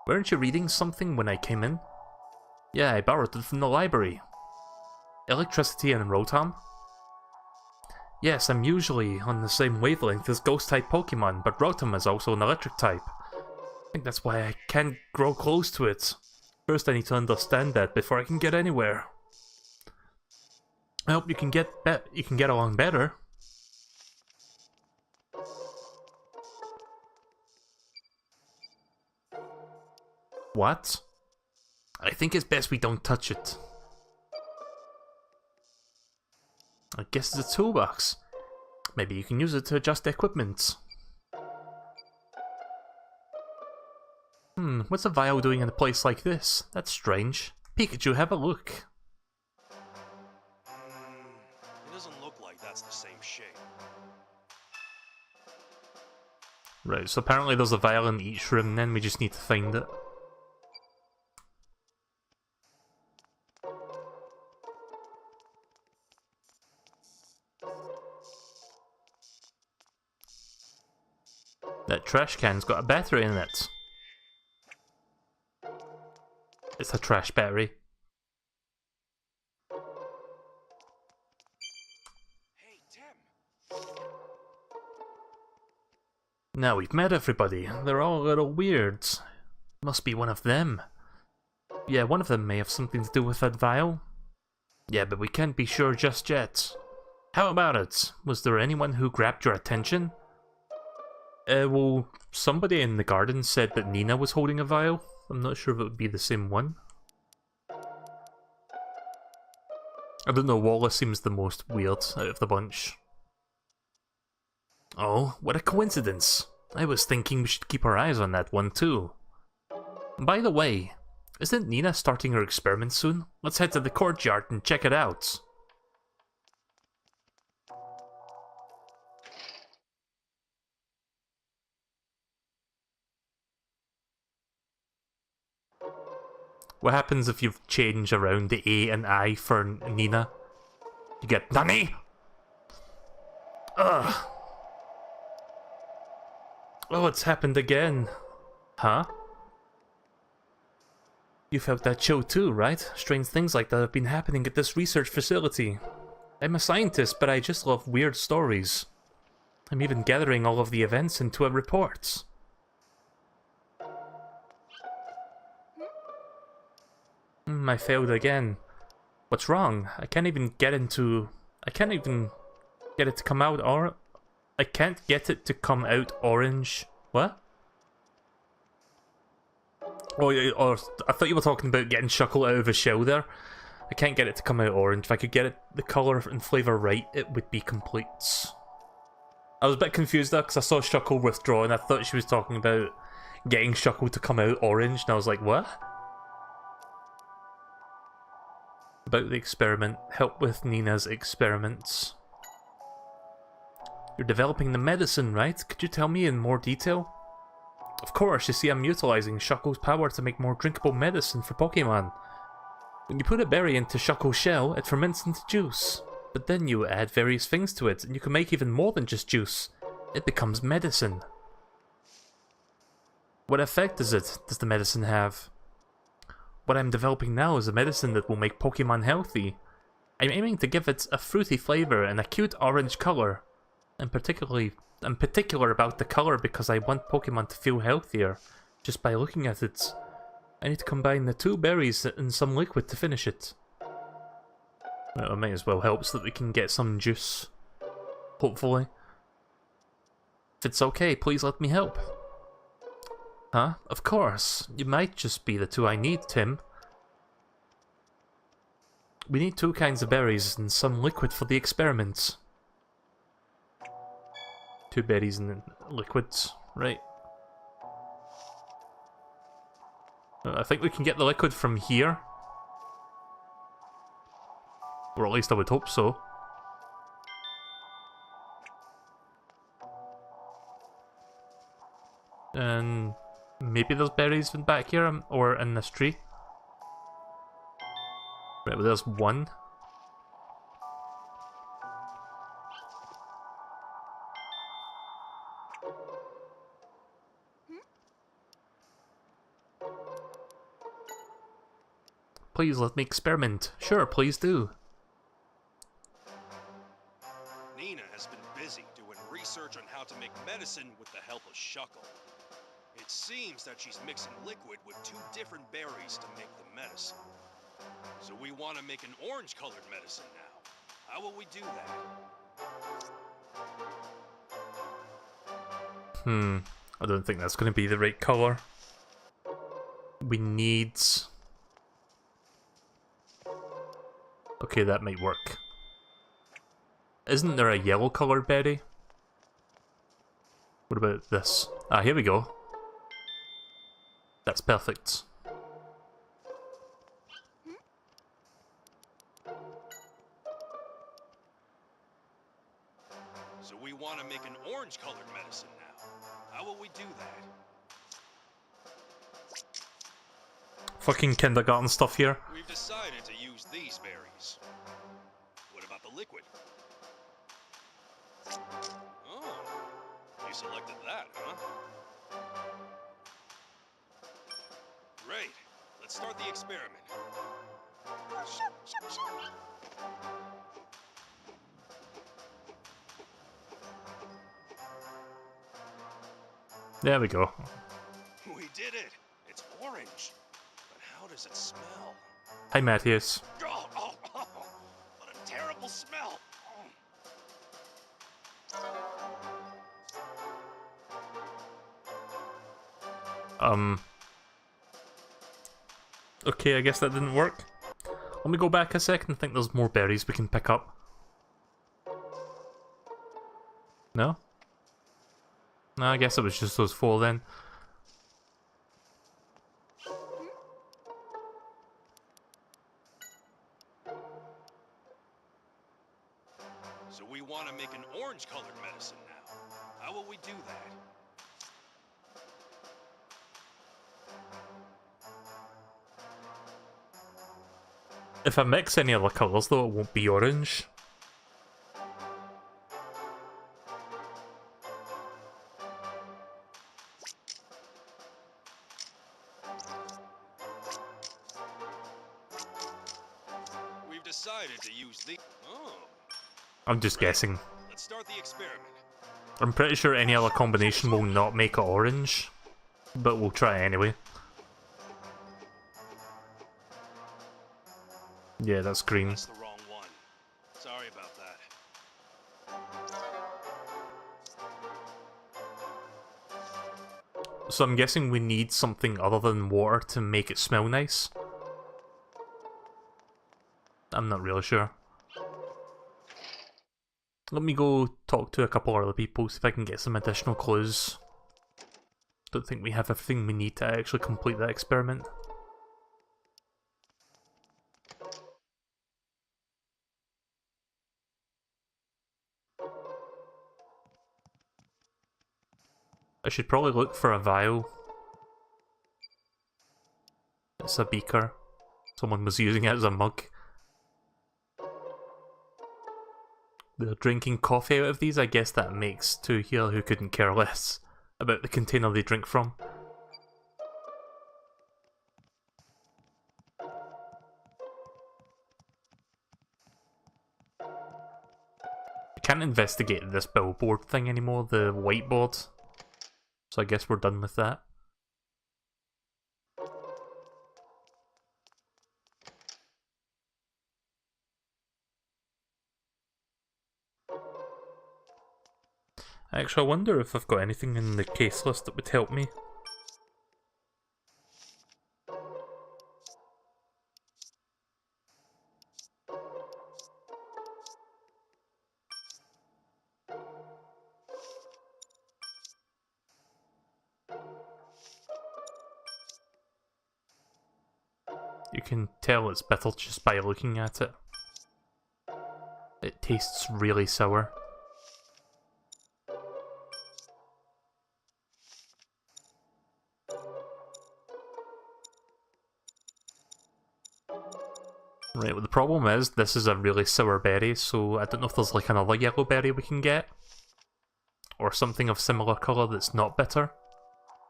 [SPEAKER 1] Weren't you reading something when I came in? Yeah, I borrowed it from the library. Electricity and Rotom? Yes, I'm usually on the same wavelength as Ghost-type Pokemon, but Rotom is also an electric type. I think that's why I can't grow close to it. First I need to understand that before I can get anywhere. I hope you can get along better. What? I think it's best we don't touch it. I guess it's a toolbox. Maybe you can use it to adjust the equipment. What's a vial doing in a place like this? That's strange. Pikachu, have a look.
[SPEAKER 2] It doesn't look like that's the same shape.
[SPEAKER 1] Right, so apparently there's a vial in each room, then we just need to find it. That trash can's got a battery in it. It's a trash battery.
[SPEAKER 2] Hey, Tim.
[SPEAKER 1] Now we've met everybody. They're all a little weird. Must be one of them. Yeah, one of them may have something to do with that vial. Yeah, but we can't be sure just yet. How about it? Was there anyone who grabbed your attention? Well, somebody in the garden said that Nina was holding a vial. I'm not sure if it would be the same one. I don't know, Wallace seems the most weird out of the bunch. Oh, what a coincidence. I was thinking we should keep our eyes on that one too. By the way, isn't Nina starting her experiment soon? Let's head to the courtyard and check it out. What happens if you've changed around the A and I for Nina? You get NANI? Ugh. Oh, it's happened again. Huh? You felt that chill too, right? Strange things like that have been happening at this research facility. I'm a scientist, but I just love weird stories. I'm even gathering all of the events into a report. I failed again. What's wrong? I can't even get it to come out I can't get it to come out orange. What? Oh, or I thought you were talking about getting Shuckle out of his shell there. I can't get it to come out orange. If I could get it the colour and flavour right, it would be complete. I was a bit confused there because I saw Shuckle withdraw and I thought she was talking about getting Shuckle to come out orange, and I was like, what? About the experiment. Help with Nina's experiments. You're developing the medicine, right? Could you tell me in more detail? Of course, you see, I'm utilizing Shuckle's power to make more drinkable medicine for Pokemon. When you put a berry into Shuckle's shell, it ferments into juice. But then you add various things to it, and you can make even more than just juice. It becomes medicine. What effect does the medicine have? What I'm developing now is a medicine that will make Pokemon healthy. I'm aiming to give it a fruity flavor and a cute orange color. I'm particular about the color because I want Pokemon to feel healthier just by looking at it. I need to combine the 2 berries in some liquid to finish it. Well, it might as well help so that we can get some juice. Hopefully. If it's okay, please let me help. Huh? Of course. You might just be the 2 I need, Tim. We need 2 kinds of berries and some liquid for the experiments. 2 berries and liquids, right. I think we can get the liquid from here. Or at least I would hope so. And maybe there's berries in back here, or in this tree. Right, well there's 1. Please let me experiment. Sure, please do.
[SPEAKER 2] Nina has been busy doing research on how to make medicine with the help of Shuckle. It seems that she's mixing liquid with 2 different berries to make the medicine. So we want to make an orange-colored medicine now. How will we do that?
[SPEAKER 1] I don't think that's going to be the right colour. We need... Okay, that might work. Isn't there a yellow coloured berry? What about this? Ah, here we go. That's perfect.
[SPEAKER 2] So we want to make an orange-colored medicine now. How will we do that?
[SPEAKER 1] Fucking kindergarten stuff here.
[SPEAKER 2] We've decided to use these berries. What about the liquid? Oh, you selected that, huh? Great. Let's start the experiment.
[SPEAKER 1] There we go.
[SPEAKER 2] We did it! It's orange. But how does it smell?
[SPEAKER 1] Hi, Matthias.
[SPEAKER 2] Oh, what a terrible smell!
[SPEAKER 1] Okay, I guess that didn't work. Let me go back a second. I think there's more berries we can pick up. No? No, I guess it was just those 4 then.
[SPEAKER 2] So we want to make an orange-colored medicine now. How will we do that?
[SPEAKER 1] If I mix any other colours though, it won't be orange.
[SPEAKER 2] We've decided to use the... Oh.
[SPEAKER 1] I'm just guessing.
[SPEAKER 2] Let's start the experiment.
[SPEAKER 1] I'm pretty sure any other combination will not make it orange, but we'll try anyway. Yeah, that's green.
[SPEAKER 2] That's the wrong one. Sorry about that.
[SPEAKER 1] So I'm guessing we need something other than water to make it smell nice. I'm not really sure. Let me go talk to a couple other people, see if I can get some additional clues. Don't think we have everything we need to actually complete that experiment. I should probably look for a vial. It's a beaker. Someone was using it as a mug. They're drinking coffee out of these. I guess that makes 2 here who couldn't care less about the container they drink from. I can't investigate this billboard thing anymore, the whiteboard. So I guess we're done with that. Actually, I wonder if I've got anything in the case list that would help me. You can tell it's bitter just by looking at it. It tastes really sour. Right, well the problem is, this is a really sour berry, so I don't know if there's like another yellow berry we can get. Or something of similar colour that's not bitter.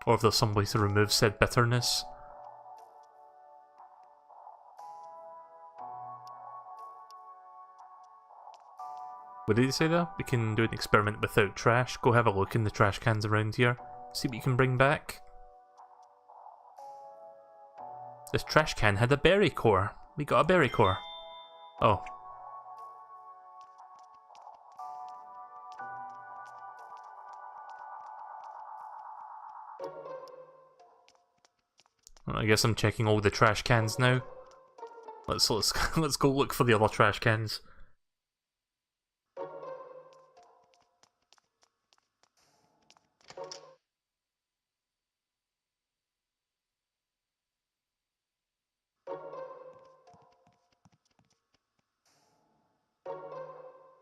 [SPEAKER 1] Or if there's some way to remove said bitterness. What did he say there? We can do an experiment without trash. Go have a look in the trash cans around here. See what you can bring back. This trash can had a berry core. We got a berry core. Oh. Well, I guess I'm checking all the trash cans now. Let's let's go look for the other trash cans.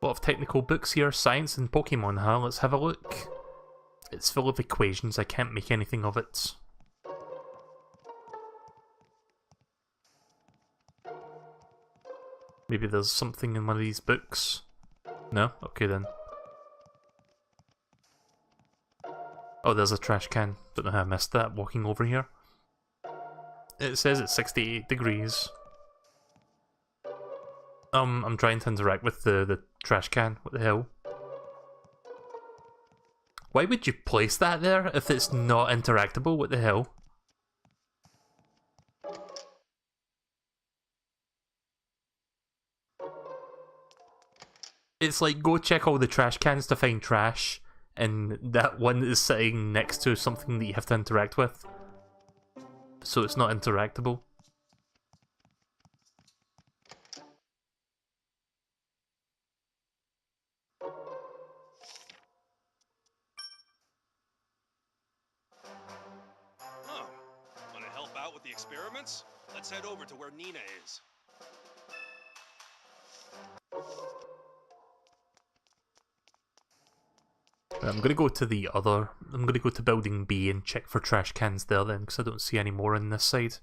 [SPEAKER 1] A lot of technical books here, science and Pokemon, huh? Let's have a look. It's full of equations, I can't make anything of it. Maybe there's something in one of these books? No? Okay then. Oh, there's a trash can. Don't know how I missed that walking over here. It says it's 68 degrees. I'm trying to interact with the trash can. What the hell? Why would you place that there if it's not interactable? What the hell? It's like, go check all the trash cans to find trash, and that one is sitting next to something that you have to interact with. So it's not interactable.
[SPEAKER 2] experiments? Let's head over to where Nina is.
[SPEAKER 1] I'm gonna go to I'm gonna go to building B and check for trash cans there then, because I don't see any more on this side.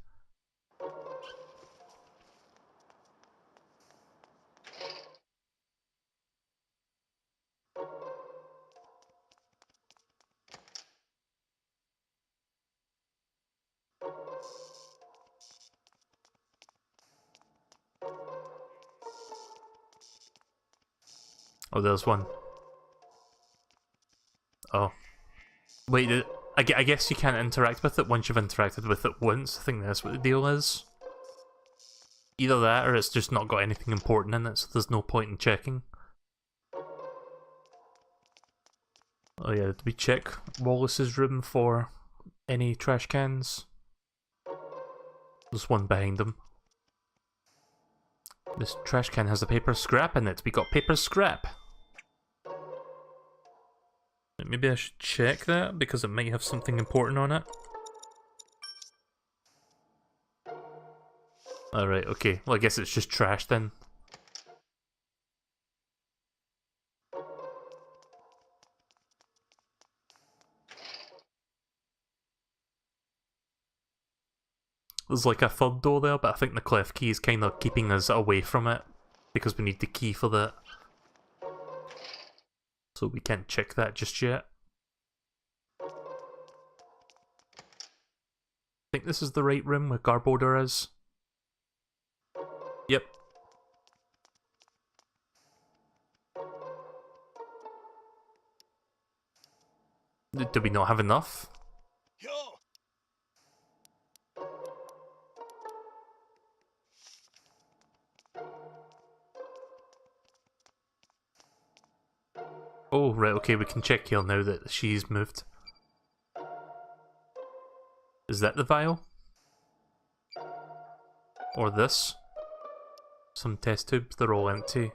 [SPEAKER 1] Oh, there's one. Oh. Wait, I guess you can't interact with it once you've interacted with it once. I think that's what the deal is. Either that, or it's just not got anything important in it, so there's no point in checking. Oh yeah, did we check Wallace's room for any trash cans? There's one behind him. This trash can has a paper scrap in it. We got paper scrap. Maybe I should check that, because it might have something important on it. Alright, okay. Well, I guess it's just trash then. There's like a third door there, but I think the clef key is kind of keeping us away from it, because we need the key for that. So we can't check that just yet. I think this is the right room where Garbodor is. Yep. Do we not have enough?
[SPEAKER 2] Yo!
[SPEAKER 1] Oh, right, okay, we can check here now that she's moved. Is that the vial? Or this? Some test tubes, they're all empty.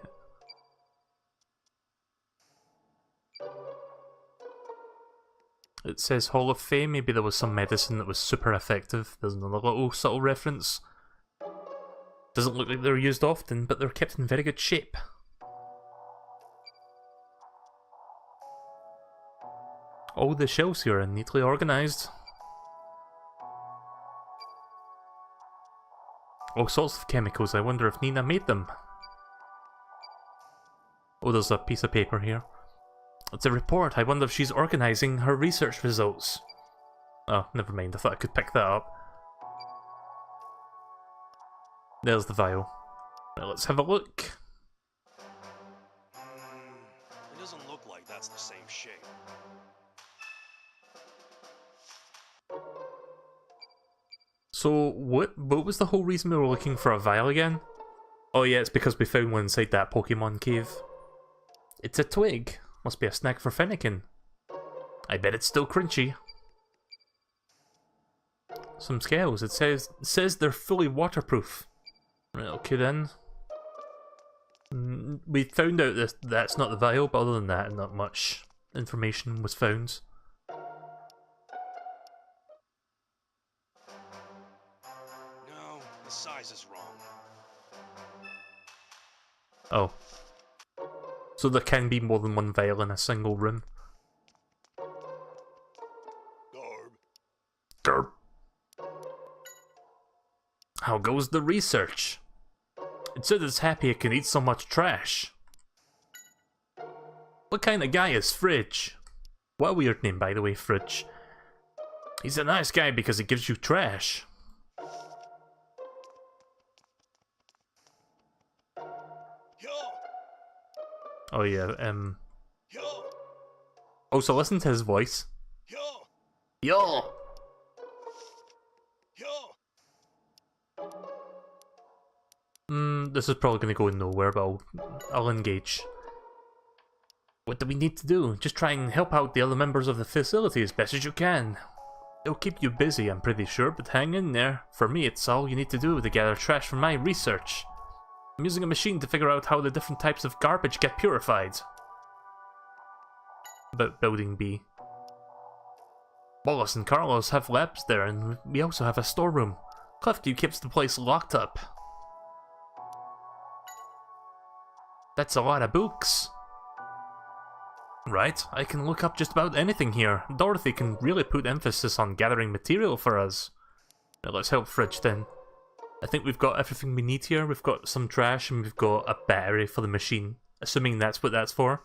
[SPEAKER 1] It says Hall of Fame, maybe there was some medicine that was super effective. There's another little subtle reference. Doesn't look like they're used often, but they're kept in very good shape. All the shelves here are neatly organised. All sorts of chemicals, I wonder if Nina made them. Oh, there's a piece of paper here. It's a report, I wonder if she's organising her research results. Oh, never mind, I thought I could pick that up. There's the vial. Right, let's have a look.
[SPEAKER 2] It doesn't look like that's the same shape.
[SPEAKER 1] So, what was the whole reason we were looking for a vial again? Oh yeah, it's because we found one inside that Pokemon cave. It's a twig. Must be a snack for Fennekin. I bet it's still crunchy. Some scales. It says they're fully waterproof. Right, okay then. We found out that that's not the vial, but other than that, not much information was found.
[SPEAKER 2] No, the size is wrong.
[SPEAKER 1] Oh. So there can be more than one vial in a single room.
[SPEAKER 2] Garb.
[SPEAKER 1] Grr. How goes the research? It said it's happy it can eat so much trash. What kind of guy is Fridge? What a weird name, by the way, Fridge. He's a nice guy because he gives you trash.
[SPEAKER 2] Yo!
[SPEAKER 1] Oh yeah,
[SPEAKER 2] Yo!
[SPEAKER 1] also listen to his voice.
[SPEAKER 2] Yo!
[SPEAKER 1] Yo!
[SPEAKER 2] Yo!
[SPEAKER 1] This is probably gonna go nowhere, but I'll engage. What do we need to do? Just try and help out the other members of the facility as best as you can. It'll keep you busy, I'm pretty sure, but hang in there. For me, it's all you need to do to gather trash for my research. I'm using a machine to figure out how the different types of garbage get purified. About Building B. Wallace and Carlos have labs there, and we also have a storeroom. Clifty keeps the place locked up. That's a lot of books. Right, I can look up just about anything here. Dorothy can really put emphasis on gathering material for us. Now let's help Fridge then. I think we've got everything we need here. We've got some trash and we've got a battery for the machine. Assuming that's what that's for.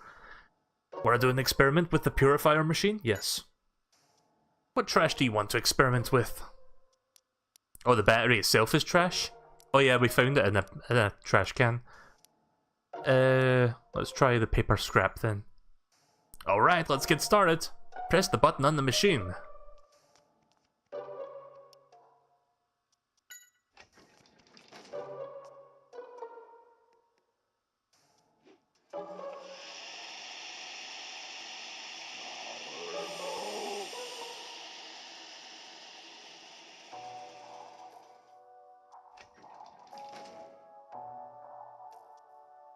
[SPEAKER 1] Wanna do an experiment with the purifier machine? Yes. What trash do you want to experiment with? Oh, the battery itself is trash? Oh yeah, we found it in a trash can. Let's try the paper scrap then. Alright, let's get started. Press the button on the machine.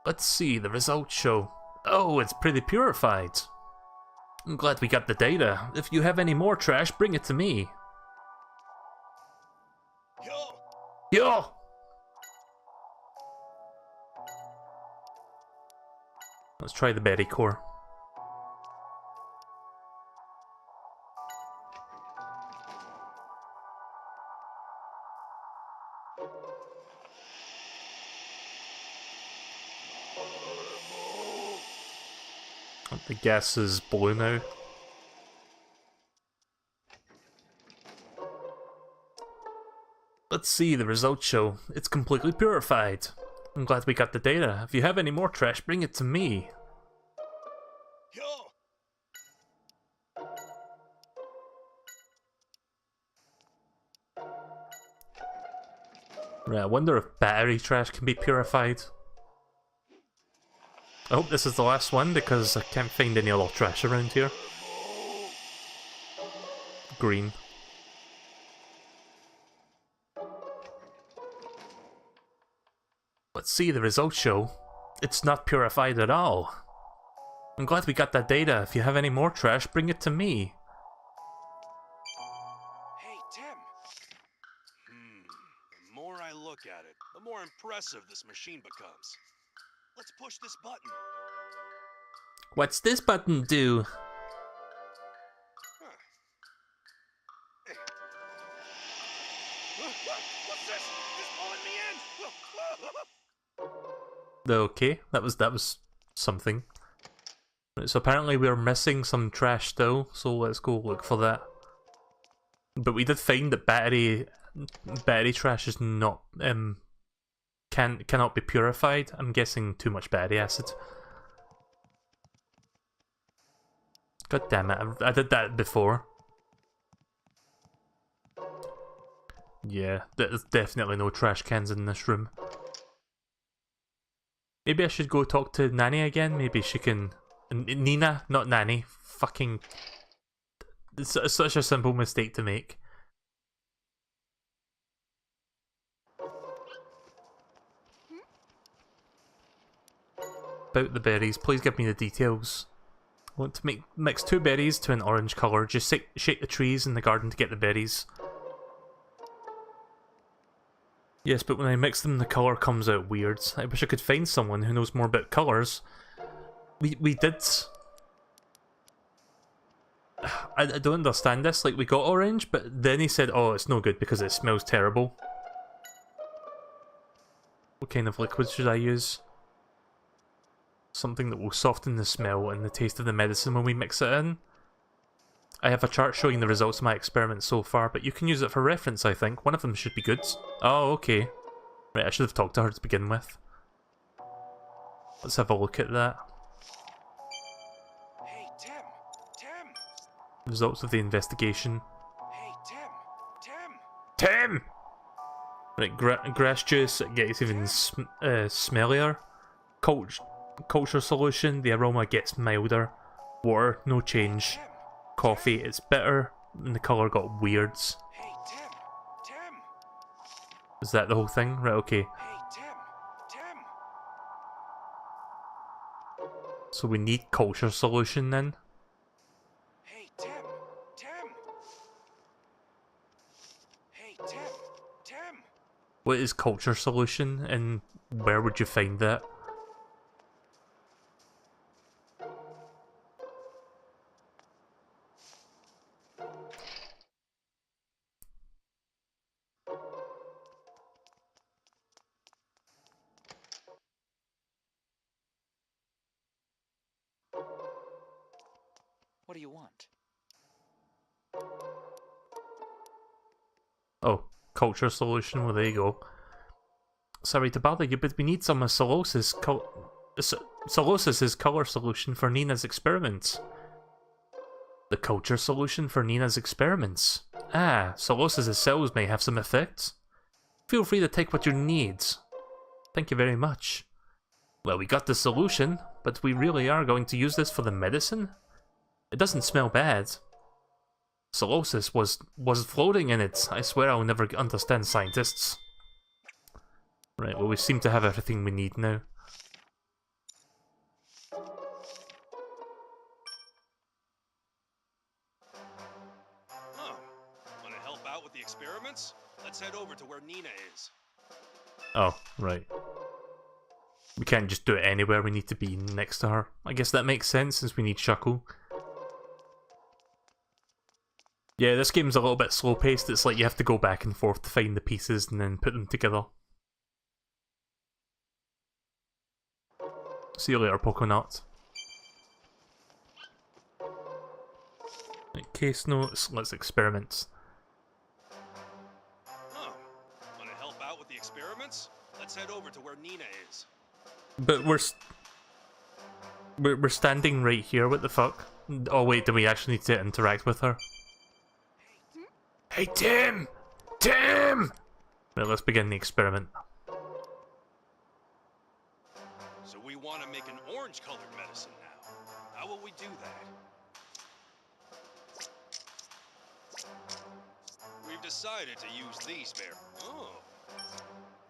[SPEAKER 1] Let's see, the results show. Oh, it's pretty purified. I'm glad we got the data. If you have any more trash, bring it to me.
[SPEAKER 2] Yo!
[SPEAKER 1] Yo! Let's try the berry core. The gas is blue now. Let's see, the results show. It's completely purified. I'm glad we got the data. If you have any more trash, bring it to me.
[SPEAKER 2] Yo!
[SPEAKER 1] Right, I wonder if battery trash can be purified. I hope this is the last one because I can't find any other trash around here. Green. Let's see, the results show. It's not purified at all. I'm glad we got that data. If you have any more trash, bring it to me.
[SPEAKER 2] Hey, Tim! The more I look at it, the more impressive this machine becomes. Let's push this button.
[SPEAKER 1] What's this button do?
[SPEAKER 2] Huh. Hey. What's this? It's pulling me in!
[SPEAKER 1] Okay, that was something. Right, so apparently we're missing some trash still, so let's go look for that. But we did find that battery trash is not cannot be purified. I'm guessing too much battery acid. God damn it, I did that before. Yeah, there's definitely no trash cans in this room. Maybe I should go talk to Nanny again. Maybe she can... Nina, not Nanny. Fucking... It's such a simple mistake to make. About the berries, please give me the details. I want to mix 2 berries to an orange colour. Just shake the trees in the garden to get the berries. Yes, but when I mix them, the colour comes out weird. I wish I could find someone who knows more about colours. We did... I don't understand this. Like, we got orange, but then he said, oh, it's no good because it smells terrible. What kind of liquid should I use? Something that will soften the smell and the taste of the medicine when we mix it in. I have a chart showing the results of my experiments so far, but you can use it for reference, I think. One of them should be good. Oh, okay. Right, I should have talked to her to begin with. Let's have a look at that.
[SPEAKER 2] Hey, Tim! Tim!
[SPEAKER 1] Results of the investigation.
[SPEAKER 2] Hey, Tim!
[SPEAKER 1] Tim! Right, grass juice, it gets even smellier. Culture solution, the aroma gets milder. Water, no change. Coffee, it's bitter, and the colour got weirds.
[SPEAKER 2] Hey, Tim!
[SPEAKER 1] Is that the whole thing? Right, okay.
[SPEAKER 2] Hey, Tim!
[SPEAKER 1] So we need culture solution then?
[SPEAKER 2] Hey, Tim! Hey, Tim!
[SPEAKER 1] What is culture solution, and where would you find that?
[SPEAKER 4] What do you want?
[SPEAKER 1] Oh, culture solution, well there you go. Sorry to bother you, but we need some of Solos's color solution for Nina's experiments. The culture solution for Nina's experiments. Ah, Solos's cells may have some effects. Feel free to take what you need. Thank you very much. Well, we got the solution, but we really are going to use this for the medicine? It doesn't smell bad. Solosis was floating in it. I swear I'll never understand scientists. Right, well we seem to have everything we need now.
[SPEAKER 2] Oh, want to help out with the experiments? Let's head over to where Nina is.
[SPEAKER 1] Oh, right. We can't just do it anywhere, we need to be next to her. I guess that makes sense since we need Shuckle. Yeah, this game's a little bit slow-paced. It's like you have to go back and forth to find the pieces and then put them together. See you later, Pokonut. Right, case notes, let's experiment.
[SPEAKER 2] Oh, want to help out with the experiments? Let's head over to where Nina is.
[SPEAKER 1] But we're standing right here, what the fuck? Oh wait, do we actually need to interact with her? Hey Tim! Tim! Right, let's begin the experiment.
[SPEAKER 2] So we want to make an orange-colored medicine now. How will we do that? We've decided to use these Oh,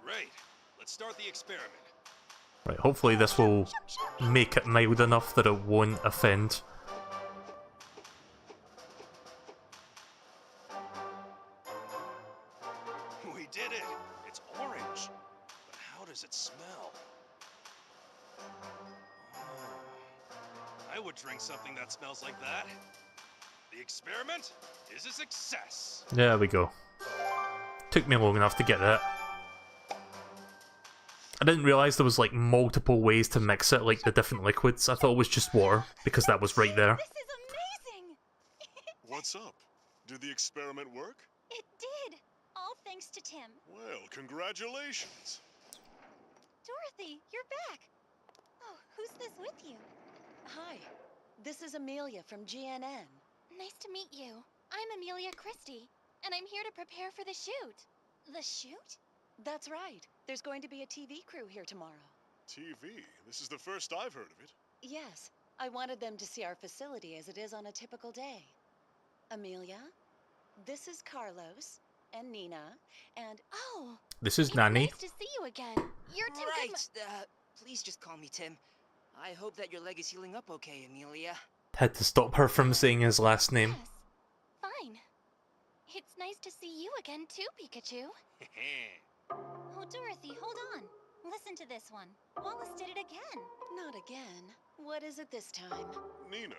[SPEAKER 2] great. Let's start the experiment.
[SPEAKER 1] Right, hopefully this will make it mild enough that it won't offend.
[SPEAKER 2] We did it! It's orange. But how does it smell? Oh, I would drink something that smells like that. The experiment is a success.
[SPEAKER 1] There we go. Took me long enough to get that. I didn't realise there was like multiple ways to mix it, like the different liquids. I thought it was just water, because that was right there.
[SPEAKER 6] This is amazing!
[SPEAKER 9] What's up? Did the experiment work?
[SPEAKER 6] It did! All thanks to Tim.
[SPEAKER 9] Well, congratulations.
[SPEAKER 6] Dorothy, you're back! Oh, who's this with you?
[SPEAKER 8] Hi, this is Amelia from GNN.
[SPEAKER 6] Nice to meet you. I'm Amelia Christie, and I'm here to prepare for the shoot. The shoot?
[SPEAKER 8] That's right. There's going to be a TV crew here tomorrow.
[SPEAKER 9] TV? This is the first I've heard of it.
[SPEAKER 8] Yes, I wanted them to see our facility as it is on a typical day. Amelia, this is Carlos and Nina, and
[SPEAKER 6] Oh!
[SPEAKER 1] This is
[SPEAKER 6] It's
[SPEAKER 1] Nanny.
[SPEAKER 6] nice to see you again. You're Tim
[SPEAKER 4] Right. Please just call me Tim. I hope that your leg is healing up okay, Amelia.
[SPEAKER 1] Had to stop her from saying his last name.
[SPEAKER 6] Yes. Fine. It's nice to see you again too, Pikachu. Oh, Dorothy, hold on. Listen to this one. Wallace did it again.
[SPEAKER 8] not again. What is it this time?
[SPEAKER 9] Nina,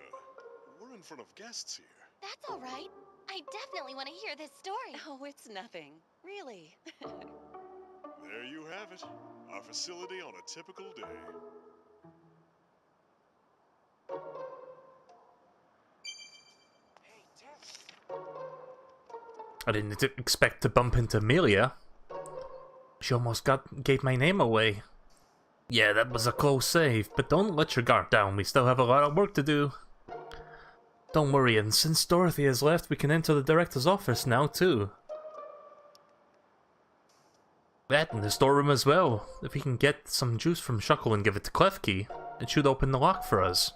[SPEAKER 9] we're in front of guests here.
[SPEAKER 6] That's all right. I definitely want to hear this story.
[SPEAKER 8] Oh, it's nothing. Really.
[SPEAKER 9] There you have it. Our facility on a typical day.
[SPEAKER 1] I didn't expect to bump into Amelia. She almost gave my name away. Yeah, that was a close save, but don't let your guard down, we still have a lot of work to do. Don't worry, and since Dorothy has left, we can enter the director's office now, too. That in the storeroom as well. If we can get some juice from Shuckle and give it to Klefki, it should open the lock for us.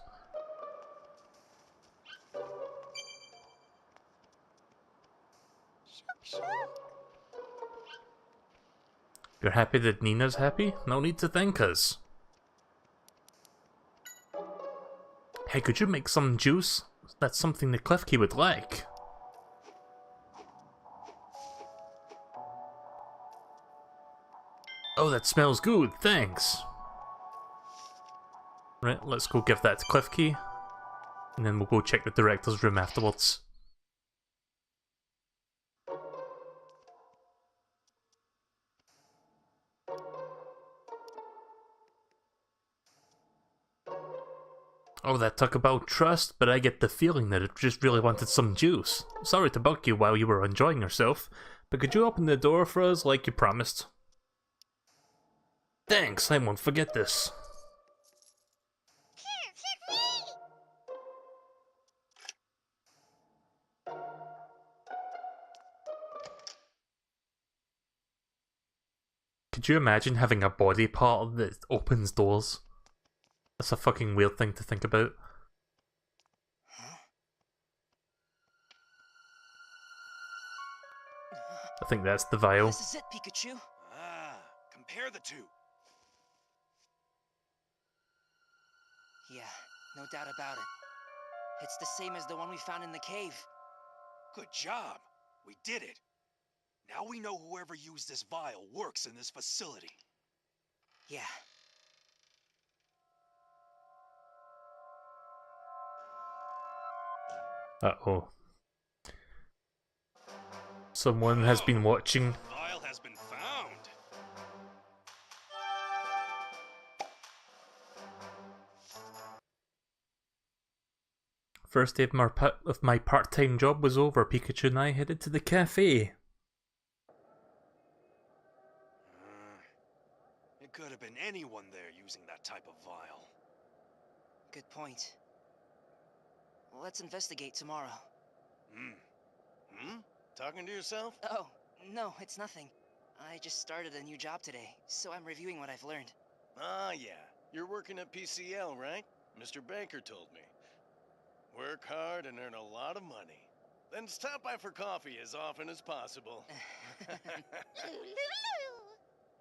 [SPEAKER 1] You're happy that Nina's happy? No need to thank us. Hey, could you make some juice? That's something that Klefki would like. Oh, that smells good, thanks. Right, let's go give that to Cliff Key. And then we'll go check the director's room afterwards. Oh, that talk about trust, but I get the feeling that it just really wanted some juice. Sorry to bug you while you were enjoying yourself, but could you open the door for us like you promised? Thanks, I won't forget this. Could you imagine having a body part that opens doors? That's a fucking weird thing to think about. I think that's the vial.
[SPEAKER 4] This is it, Pikachu.
[SPEAKER 2] Ah, compare the two.
[SPEAKER 4] Yeah, no doubt about it. It's the same as the one we found in the cave.
[SPEAKER 2] Good job. We did it. Now we know whoever used this vial works in this facility.
[SPEAKER 4] Yeah.
[SPEAKER 1] Uh-oh. Someone has been watching.
[SPEAKER 2] The vial has been found.
[SPEAKER 1] First day of my part-time job was over. Pikachu and I headed to the cafe.
[SPEAKER 2] It could have been anyone there using that type of vial.
[SPEAKER 4] Good point. Let's investigate tomorrow.
[SPEAKER 10] Talking to yourself?
[SPEAKER 4] Oh, no, it's nothing. I just started a new job today, so I'm reviewing what I've learned.
[SPEAKER 10] Ah, yeah. You're working at PCL, right? Mr. Baker told me. Work hard and earn a lot of money. Then stop by for coffee as often as possible.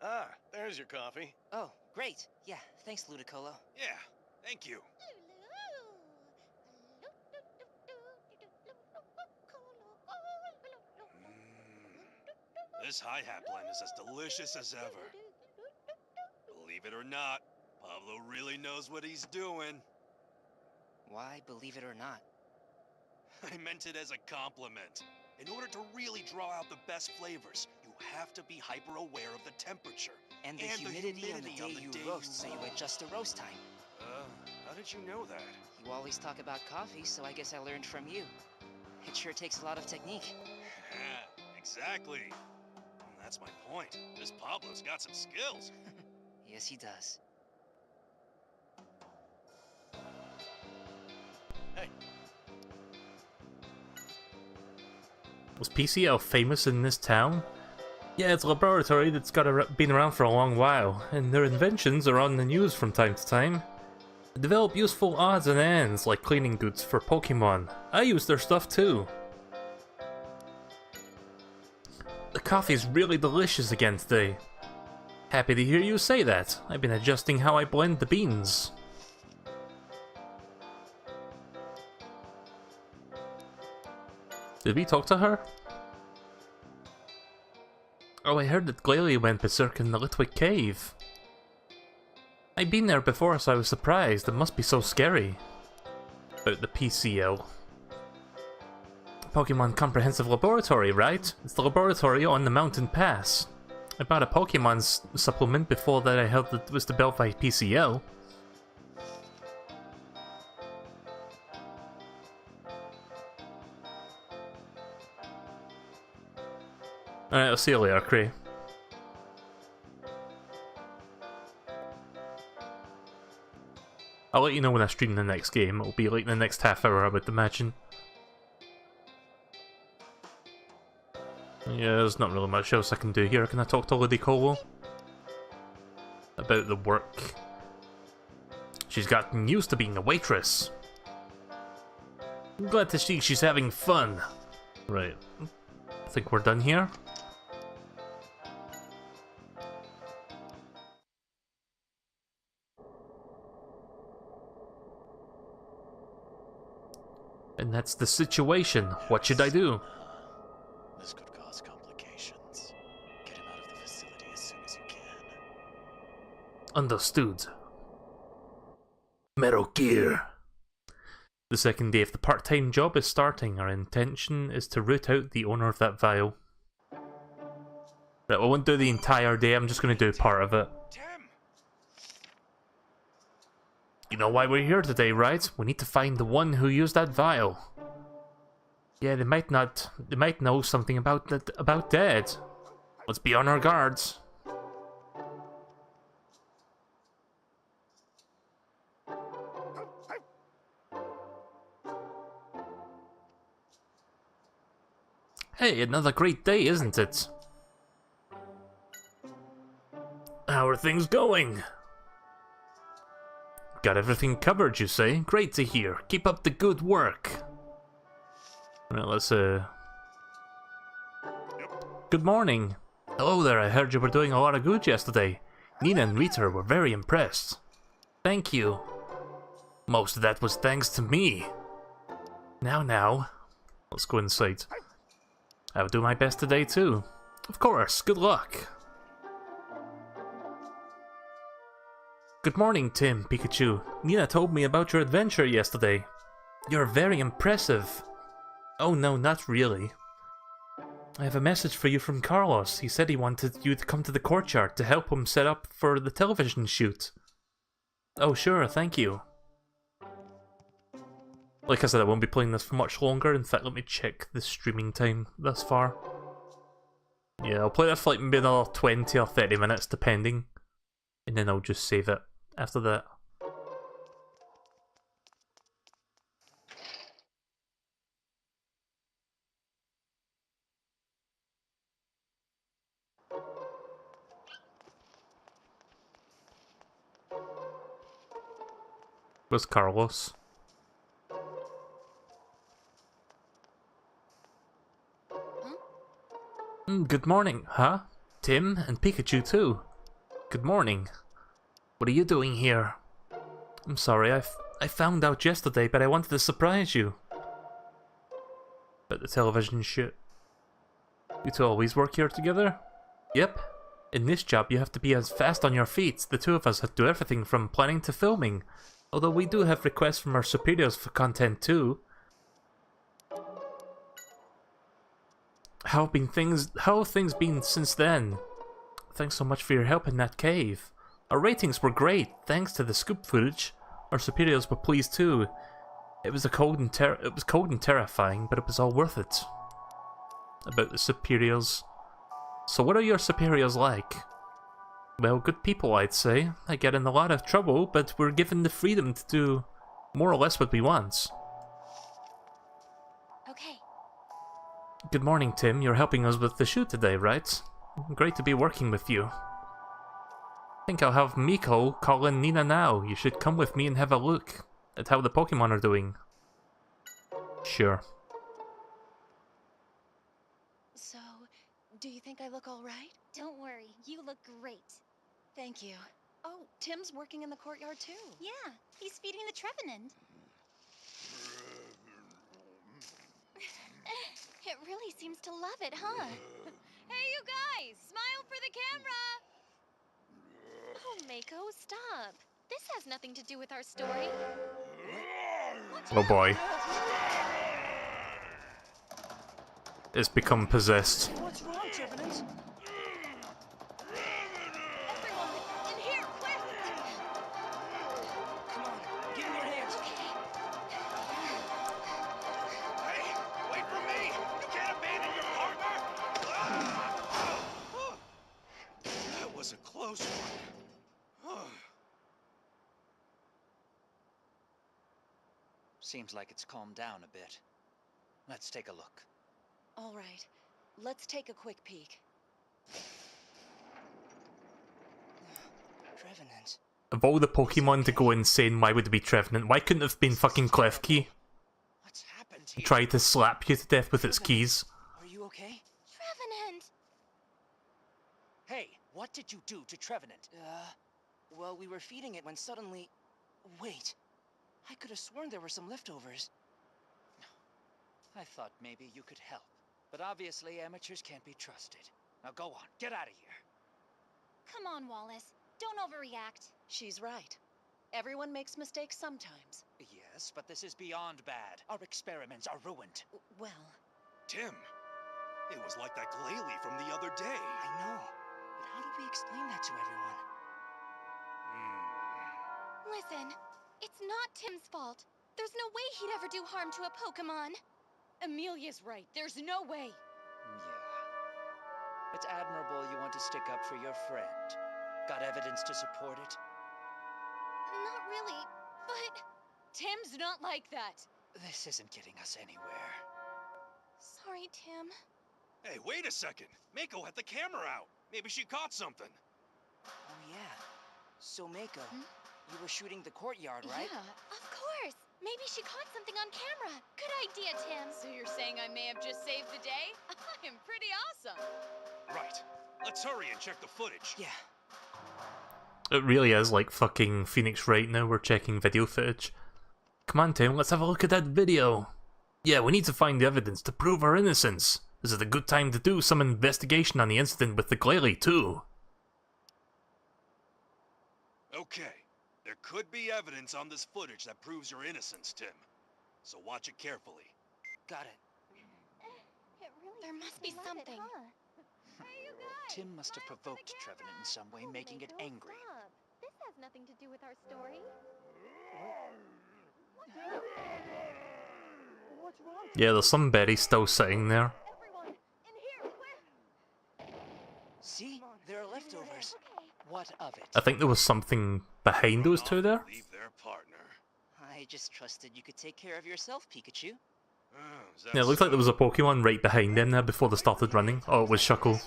[SPEAKER 10] Ah, there's your coffee.
[SPEAKER 4] Oh, great. Yeah, thanks, Ludicolo.
[SPEAKER 2] Yeah, thank you. This hi-hat blend is as delicious as ever. Believe it or not, Pablo really knows what he's doing.
[SPEAKER 4] Why, believe it or not?
[SPEAKER 2] I meant it as a compliment. In order to really draw out the best flavors, you have to be hyper-aware of the temperature.
[SPEAKER 4] And the humidity on the day you roast, so you adjust the roast time.
[SPEAKER 2] How did you know that?
[SPEAKER 4] You always talk about coffee, so I guess I learned from you. It sure takes a lot of technique.
[SPEAKER 2] Exactly. That's my point. This Pablo's got some skills.
[SPEAKER 4] Yes, he does.
[SPEAKER 10] Hey.
[SPEAKER 1] Was PCL famous in this town? Yeah, it's a laboratory that's been around for a long while, and their inventions are on the news from time to time. They develop useful odds and ends, like cleaning goods for Pokemon. I use their stuff too. The coffee's really delicious again today. Happy to hear you say that. I've been adjusting how I blend the beans. Did we talk to her? Oh, I heard that Glalie went berserk in the Litwick Cave. I've been there before, so I was surprised. It must be so scary. About the PCL. Pokemon Comprehensive Laboratory, right? It's the laboratory on the Mountain Pass. I bought a Pokemon supplement before that I heard that it was developed by PCL. Alright, I'll see you later, Cray. I'll let you know when I stream the next game. It'll be like the next half hour, I would imagine. Yeah, there's not really much else I can do here. Can I talk to Lady Colo? About the work. She's gotten used to being a waitress. I'm glad to see she's having fun. Right. I think we're done here. And that's the situation. What should I do?
[SPEAKER 10] This could cause complications. Get him out of the facility as soon as you can.
[SPEAKER 1] Understood. Metal Gear. The second day of the part-time job is starting. Our intention is to root out the owner of that vial. Right, I won't do the entire day, I'm just going to do part of it.
[SPEAKER 5] Tim!
[SPEAKER 1] You know why we're here today, right? We need to find the one who used that vial. Yeah, they might know something about Dad. Let's be on our guards. Hey, another great day, isn't it? How are things going? Got everything covered, you say? Great to hear. Keep up the good work. Right, let's Good morning. Hello there, I heard you were doing a lot of good yesterday. Nina and Rita were very impressed. Thank you. Most of that was thanks to me. Now. Let's go inside. I'll do my best today too. Of course, good luck. Good morning, Tim, Pikachu. Nina told me about your adventure yesterday. You're very impressive. Oh no, not really. I have a message for you from Carlos. He said he wanted you to come to the courtyard to help him set up for the television shoot. Oh sure, thank you. Like I said, I won't be playing this for much longer. In fact, let me check the streaming time thus far. Yeah, I'll play this for like maybe another 20 or 30 minutes, depending. And then I'll just save it after that. Where's Carlos? Good morning, huh? Tim and Pikachu too. Good morning. What are you doing here? I'm sorry, I found out yesterday, but I wanted to surprise you. But the television shoot. You two always work here together? Yep. In this job, you have to be as fast on your feet. The two of us have to do everything from planning to filming. Although we do have requests from our superiors for content too. How have things been since then? Thanks so much for your help in that cave. Our ratings were great, thanks to the scoop footage. Our superiors were pleased too. It was cold and terrifying, but it was all worth it. About the superiors. So what are your superiors like? Well, good people, I'd say. I get in a lot of trouble, but we're given the freedom to do more or less what we want.
[SPEAKER 7] Okay.
[SPEAKER 1] Good morning, Tim. You're helping us with the shoot today, right? Great to be working with you. I think I'll have Miko call in Nina now. You should come with me and have a look at how the Pokemon are doing. Sure.
[SPEAKER 8] So, do you think I look all right?
[SPEAKER 6] Don't worry, you look great.
[SPEAKER 8] Thank you. Oh, Tim's working in the courtyard too.
[SPEAKER 6] Yeah, he's feeding the Trevenant. It really seems to love it, huh?
[SPEAKER 7] Hey, you guys! Smile for the camera! Oh, Mako, stop. This has nothing to do with our story.
[SPEAKER 1] Oh boy. It's become possessed.
[SPEAKER 10] What's wrong, Trevenant?
[SPEAKER 7] Everyone, in here, quick!
[SPEAKER 10] Come on, give me your hands. Hey, wait for me! You can't abandon your partner!
[SPEAKER 2] That was a close one.
[SPEAKER 4] Seems like it's calmed down a bit. Let's take a look.
[SPEAKER 8] All right, let's take a quick peek.
[SPEAKER 10] Trevenant.
[SPEAKER 1] Of all the Pokemon to go insane, why would it be Trevenant? Why couldn't it have been fucking Klefki?
[SPEAKER 10] What's happened here?
[SPEAKER 1] Tried to slap you to death with its keys.
[SPEAKER 10] Are you okay?
[SPEAKER 6] Trevenant!
[SPEAKER 10] Hey, what did you do to Trevenant? Well, we were feeding it when suddenly... Wait. I could have sworn there were some leftovers.
[SPEAKER 4] I thought maybe you could help. But obviously amateurs can't be trusted. Now go on, get out of here.
[SPEAKER 6] Come on, Wallace.
[SPEAKER 7] Don't overreact.
[SPEAKER 8] She's right. Everyone makes mistakes sometimes.
[SPEAKER 4] Yes, but this is beyond bad. Our experiments are ruined.
[SPEAKER 8] Well,
[SPEAKER 2] Tim, it was like that glalie from the other day.
[SPEAKER 4] I know. But how do we explain that to everyone?
[SPEAKER 7] Listen, it's not Tim's fault. There's no way he'd ever do harm to a Pokemon.
[SPEAKER 11] Amelia's right. There's no way.
[SPEAKER 4] Yeah. It's admirable you want to stick up for your friend. Got evidence to support it?
[SPEAKER 7] Not really, but...
[SPEAKER 11] Tim's not like that.
[SPEAKER 4] This isn't getting us anywhere.
[SPEAKER 7] Sorry, Tim.
[SPEAKER 2] Hey, wait a second. Mako had the camera out. Maybe she caught something.
[SPEAKER 4] Oh, yeah. So, Mako, you were shooting the courtyard, right?
[SPEAKER 7] Yeah, of course. Maybe she caught something on camera. Good idea, Tim.
[SPEAKER 11] So you're saying I may have just saved the day? I am pretty awesome.
[SPEAKER 2] Right. Let's hurry and check the footage.
[SPEAKER 4] Yeah.
[SPEAKER 1] It really is like fucking Phoenix right now, we're checking video footage. Come on, Tim, let's have a look at that video. Yeah, we need to find the evidence to prove our innocence. This is a good time to do some investigation on the incident with the glalie, too.
[SPEAKER 2] Okay. There could be evidence on this footage that proves your innocence, Tim. So watch it carefully.
[SPEAKER 4] Got it.
[SPEAKER 7] There must be something.
[SPEAKER 4] Tim must have provoked Trevenant in some way, making it angry.
[SPEAKER 7] This has nothing to do with our story.
[SPEAKER 1] Yeah, there's some berry still sitting there.
[SPEAKER 4] See? There are leftovers. What of it?
[SPEAKER 1] I think there was something behind those two there.
[SPEAKER 2] Leave their partner.
[SPEAKER 4] I just trusted you could take care of yourself, Pikachu.
[SPEAKER 1] Yeah, it looked like there was a Pokemon right behind them there before they started running. Oh, it was Shuckle.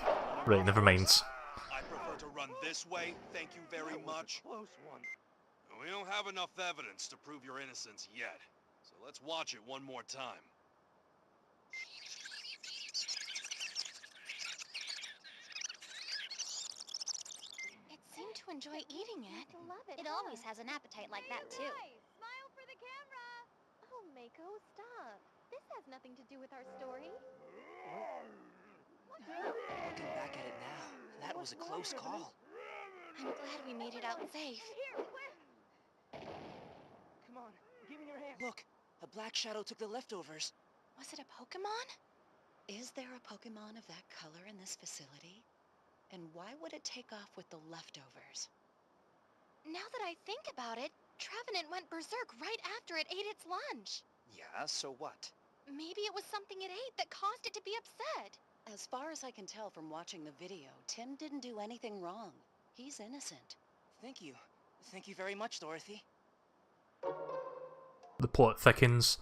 [SPEAKER 1] Right, never mind.
[SPEAKER 2] I prefer to run this way, thank you very much. We don't have enough evidence to prove your innocence yet, so let's watch it one more time.
[SPEAKER 7] It seemed to enjoy eating it. It always has an appetite like that, too.
[SPEAKER 6] Smile for the camera! Oh, Mako, stop. This has nothing to do with our story.
[SPEAKER 4] Looking back at it now, that was a close call.
[SPEAKER 7] I'm glad we made it out safe.
[SPEAKER 11] Come on, give me your hand.
[SPEAKER 4] Look, a black shadow took the leftovers.
[SPEAKER 7] Was it a Pokemon?
[SPEAKER 8] is there a Pokemon of that color in this facility? And why would it take off with the leftovers?
[SPEAKER 7] Now that I think about it, Trevenant went berserk right after it ate its lunch.
[SPEAKER 4] Yeah, so what?
[SPEAKER 7] Maybe it was something it ate that caused it to be upset.
[SPEAKER 8] As far as I can tell from watching the video, Tim didn't do anything wrong. He's innocent.
[SPEAKER 4] Thank you. Thank you very much, Dorothy.
[SPEAKER 1] The plot thickens.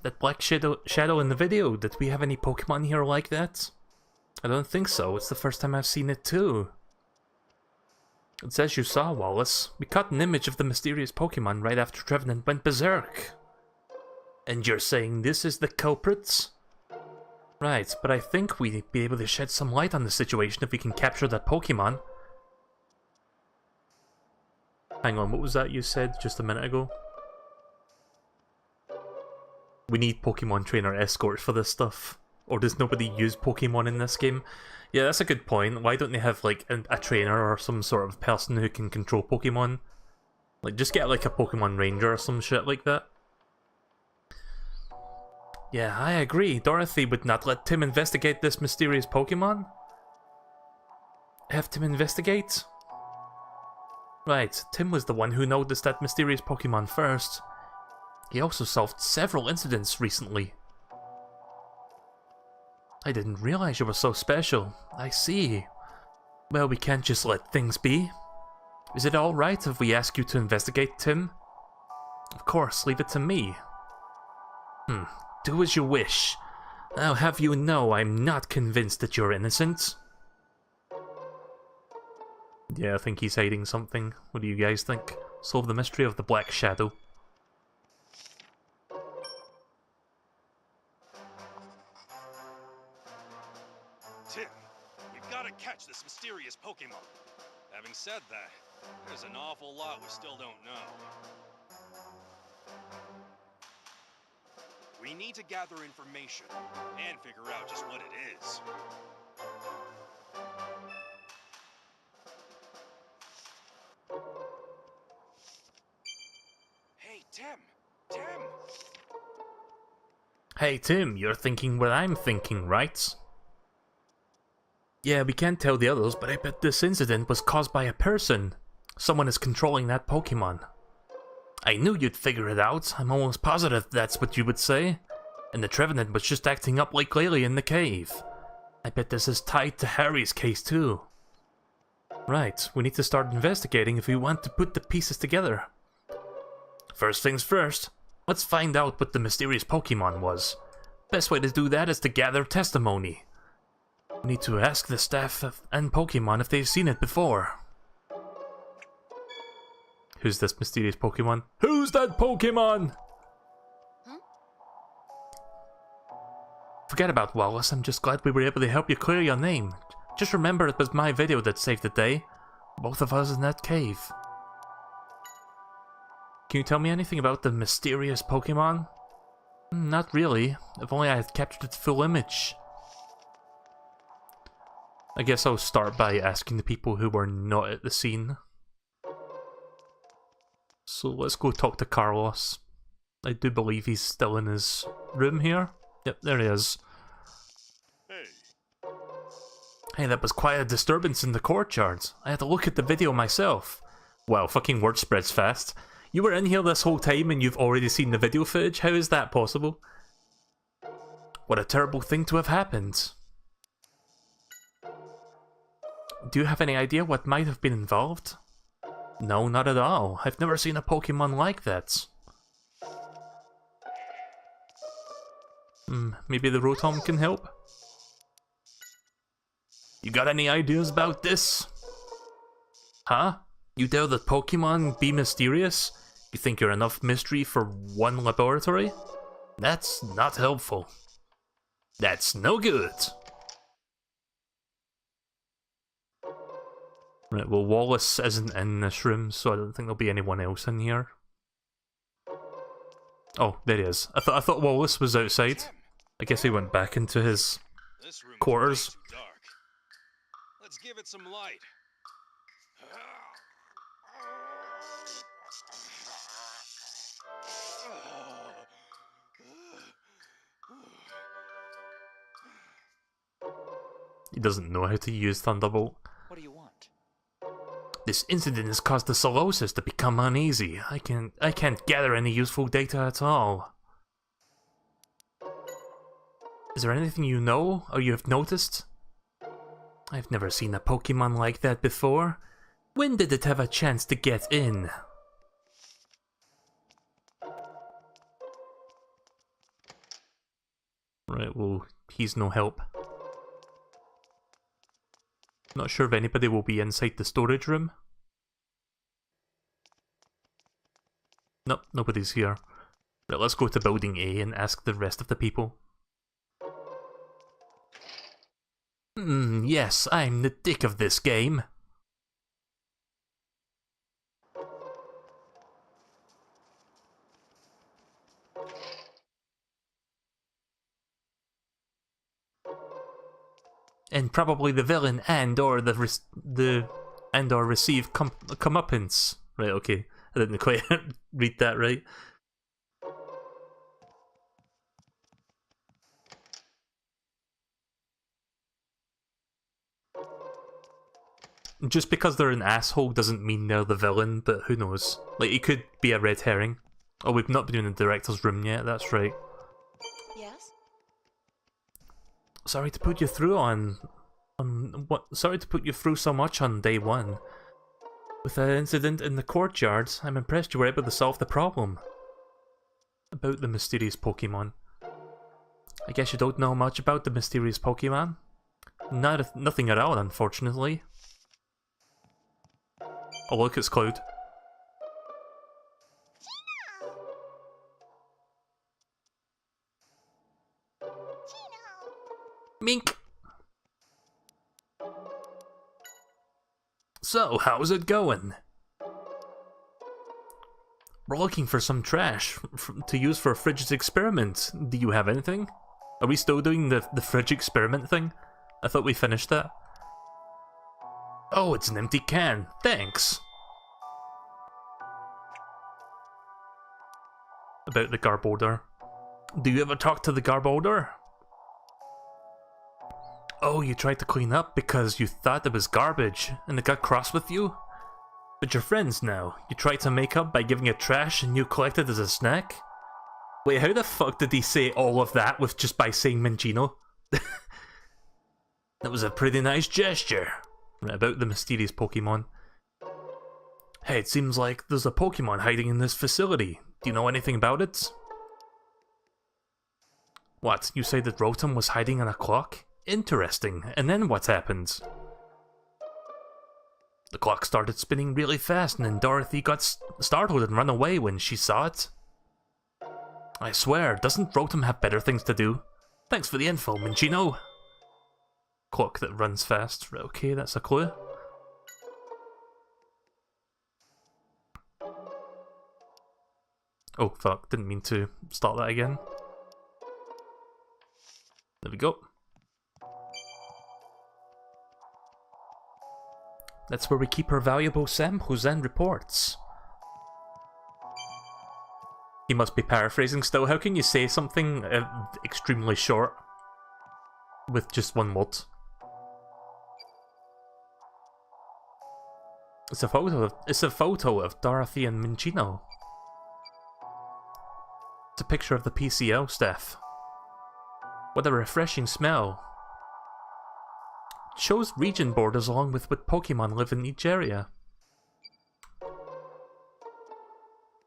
[SPEAKER 1] That black shadow in the video, did we have any Pokemon here like that? I don't think so, it's the first time I've seen it too. It says you saw, Wallace. We caught an image of the mysterious Pokemon right after Trevenant went berserk. And you're saying this is the culprit? Right, but I think we'd be able to shed some light on the situation if we can capture that Pokemon. Hang on, what was that you said just a minute ago? We need Pokemon trainer escorts for this stuff. Or does nobody use Pokemon in this game? Yeah, that's a good point. Why don't they have like a trainer or some sort of person who can control Pokemon? Like, just get like a Pokemon ranger or some shit like that. Yeah, I agree. Dorothy would not let Tim investigate this mysterious Pokemon. Have Tim investigate? Right, Tim was the one who noticed that mysterious Pokemon first. He also solved several incidents recently. I didn't realize you were so special. I see. Well, we can't just let things be. Is it alright if we ask you to investigate, Tim? Of course, leave it to me. Do as you wish. I'll have you know I'm not convinced that you're innocent. Yeah, I think he's hiding something. What do you guys think? Solve the mystery of the Black Shadow.
[SPEAKER 2] Tim, we've got to catch this mysterious Pokemon. Having said that, there's an awful lot we still don't know. We need to gather information and figure out just what it is.
[SPEAKER 1] Hey Tim, you're thinking what I'm thinking, right? Yeah, we can't tell the others, but I bet this incident was caused by a person. Someone is controlling that Pokemon. I knew you'd figure it out. I'm almost positive that's what you would say. And the Trevenant was just acting up like Lily in the cave. I bet this is tied to Harry's case too. Right, we need to start investigating if we want to put the pieces together. First things first, let's find out what the mysterious Pokemon was. Best way to do that is to gather testimony. We need to ask the staff and Pokemon if they've seen it before. Who's this mysterious Pokemon? Who's that Pokemon?
[SPEAKER 6] Huh?
[SPEAKER 1] Forget about Wallace, I'm just glad we were able to help you clear your name. Just remember it was my video that saved the day. Both of us in that cave. Can you tell me anything about the mysterious Pokemon? Not really. If only I had captured its full image. I guess I'll start by asking the people who were not at the scene. So let's go talk to Carlos. I do believe he's still in his room here. Yep, there he is. Hey, that was quite a disturbance in the courtyard. I had to look at the video myself. Wow, fucking word spreads fast. You were in here this whole time and you've already seen the video footage? How is that possible? What a terrible thing to have happened. Do you have any idea what might have been involved? No, not at all. I've never seen a Pokemon like that. Maybe the Rotom can help? You got any ideas about this? Huh? You doubt that Pokemon be mysterious? You think you're enough mystery for one laboratory? That's not helpful. That's no good. Right, well Wallace isn't in this room, so I don't think there'll be anyone else in here. Oh, there he is. I thought Wallace was outside. I guess he went back into his quarters.
[SPEAKER 2] Let's give it some light.
[SPEAKER 1] He doesn't know how to use Thunderbolt.
[SPEAKER 4] What do you want?
[SPEAKER 1] This incident has caused the Solosis to become uneasy. I can't gather any useful data at all. Is there anything you know, or you have noticed? I've never seen a Pokemon like that before. When did it have a chance to get in? Right, well, he's no help. Not sure if anybody will be inside the storage room. Nope, nobody's here. Right, let's go to building A and ask the rest of the people. Yes, I'm the dick of this game. And probably the villain and/or and/or receive comeuppance. Right, okay. I didn't quite read that right. Just because they're an asshole doesn't mean they're the villain, but who knows? Like, it could be a red herring. Oh, we've not been in the director's room yet, that's right.
[SPEAKER 8] Yes?
[SPEAKER 1] Sorry to put you through sorry to put you through so much on day one. With that incident in the courtyard, I'm impressed you were able to solve the problem. About the mysterious Pokemon. I guess you don't know much about the mysterious Pokemon? Nothing at all, unfortunately. Oh look, it's Cloud. Mink! So, how's it going? We're looking for some trash to use for Fridge's experiment. Do you have anything? Are we still doing the Fridge experiment thing? I thought we finished that. Oh, it's an empty can. Thanks. About the Garbodor. Do you ever talk to the Garbodor? Oh, you tried to clean up because you thought it was garbage and it got cross with you? But you're friends now. You tried to make up by giving it trash and you collected as a snack? Wait, how the fuck did he say all of that with just by saying Minccino? That was a pretty nice gesture. Right, about the mysterious Pokemon. Hey, it seems like there's a Pokemon hiding in this facility. Do you know anything about it? What, you say that Rotom was hiding in a clock? Interesting, and then what happened? The clock started spinning really fast and then Dorothy got startled and ran away when she saw it. I swear, doesn't Rotom have better things to do? Thanks for the info, Minccino. Clock that runs fast. Okay, that's a clue. Oh fuck, didn't mean to start that again. There we go. That's where we keep our valuable samples and reports. He must be paraphrasing still. How can you say something extremely short with just one word? It's a photo of Dorothy and Minccino. It's a picture of the PCL staff. What a refreshing smell. It shows region borders along with what Pokemon live in each area.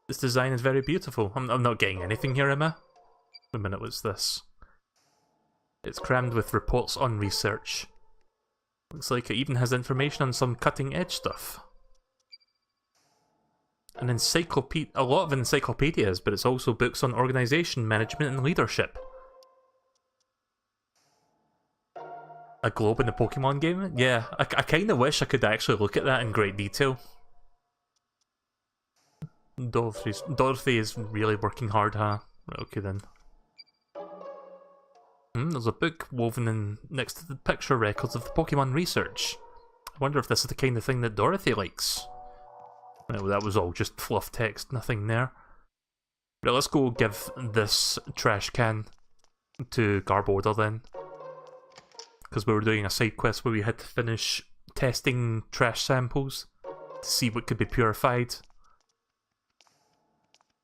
[SPEAKER 1] This design is very beautiful. I'm not getting anything here, am I? Wait a minute, what's this? It's crammed with reports on research. Looks like it even has information on some cutting edge stuff. An encyclopedia, a lot of encyclopedias, but it's also books on organization, management, and leadership. A globe in a Pokemon game? Yeah, I kinda wish I could actually look at that in great detail. Dorothy is really working hard, huh? Okay then. There's a book woven in next to the picture records of the Pokemon research. I wonder if this is the kind of thing that Dorothy likes. Well, that was all just fluff text, nothing there. Right, let's go give this trash can to Garbodor then. Because we were doing a side quest where we had to finish testing trash samples to see what could be purified.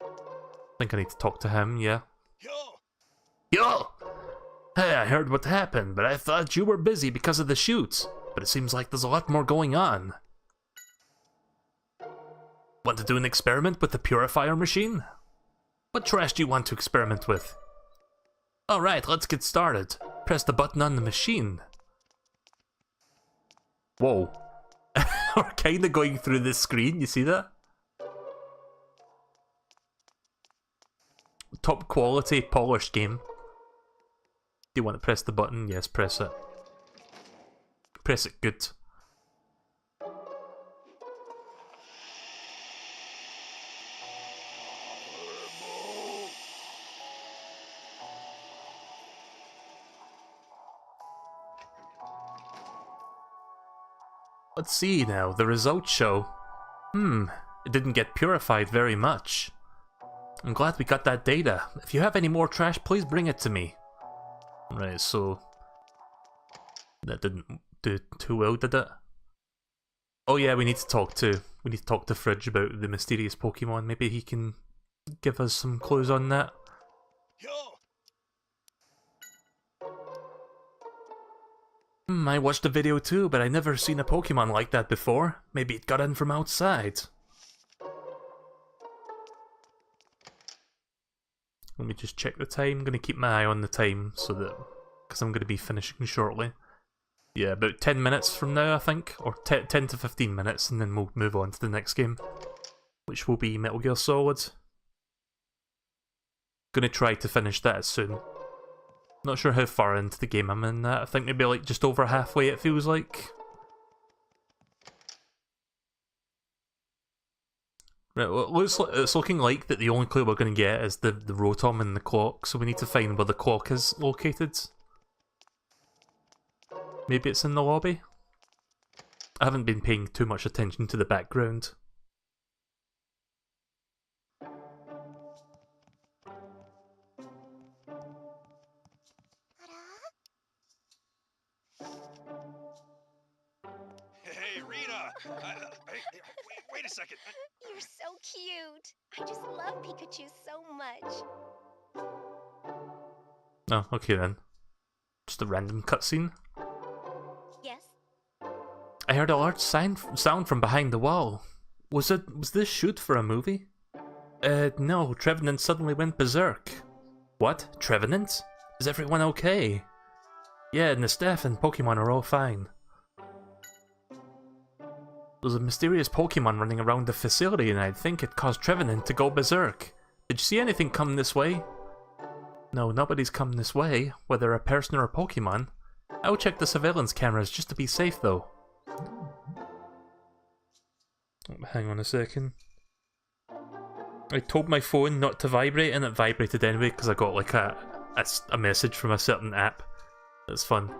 [SPEAKER 1] I think I need to talk to him, yeah. Yo! Hey, I heard what happened, but I thought you were busy because of the shoots. But it seems like there's a lot more going on. Want to do an experiment with the purifier machine? What trash do you want to experiment with? Alright, let's get started. Press the button on the machine. Whoa. We're kinda going through this screen, you see that? Top quality, polished game. Do you want to press the button? Yes, press it. Press it good. Let's see now, the results show. It didn't get purified very much. I'm glad we got that data. If you have any more trash, please bring it to me. Right, so... that didn't do too well, did it? Oh yeah, we need to talk to Fridge about the mysterious Pokemon. Maybe he can give us some clues on that. I watched the video too, but I never seen a Pokemon like that before. Maybe it got in from outside. Let me just check the time. I'm going to keep my eye on the time so that, because I'm going to be finishing shortly. Yeah, about 10 minutes from now, I think, or 10 to 15 minutes, and then we'll move on to the next game, which will be Metal Gear Solid. Gonna try to finish that soon. Not sure how far into the game I'm in that. I think maybe like just over halfway, it feels like. Right, well, it's looking like that the only clue we're going to get is the Rotom and the clock, so we need to find where the clock is located. Maybe it's in the lobby? I haven't been paying too much attention to the background.
[SPEAKER 2] Wait a second.
[SPEAKER 7] You're so cute. I just love Pikachu so much.
[SPEAKER 1] Oh, okay then. Just a random cutscene.
[SPEAKER 7] Yes?
[SPEAKER 1] I heard a large sound from behind the wall. Was this shoot for a movie? No, Trevenant suddenly went berserk. What? Trevenant? Is everyone okay? Yeah, and the staff and Pokemon are all fine. There's a mysterious Pokemon running around the facility and I think it caused Trevenant to go berserk. Did you see anything come this way? No, nobody's come this way, whether a person or a Pokemon. I'll check the surveillance cameras just to be safe though. Hang on a second. I told my phone not to vibrate and it vibrated anyway because I got like a message from a certain app. That's fun.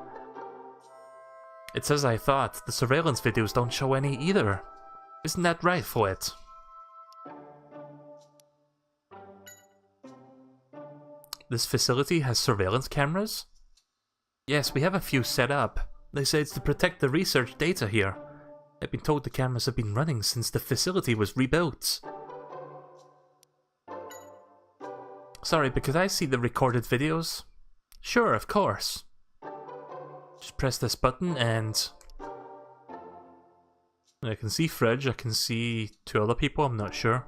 [SPEAKER 1] It's as I thought, the surveillance videos don't show any either. Isn't that right, Follett? This facility has surveillance cameras? Yes, we have a few set up. They say it's to protect the research data here. I've been told the cameras have been running since the facility was rebuilt. Sorry, but could I see the recorded videos? Sure, of course. Just press this button and... I can see Fridge, I can see 2 other people, I'm not sure.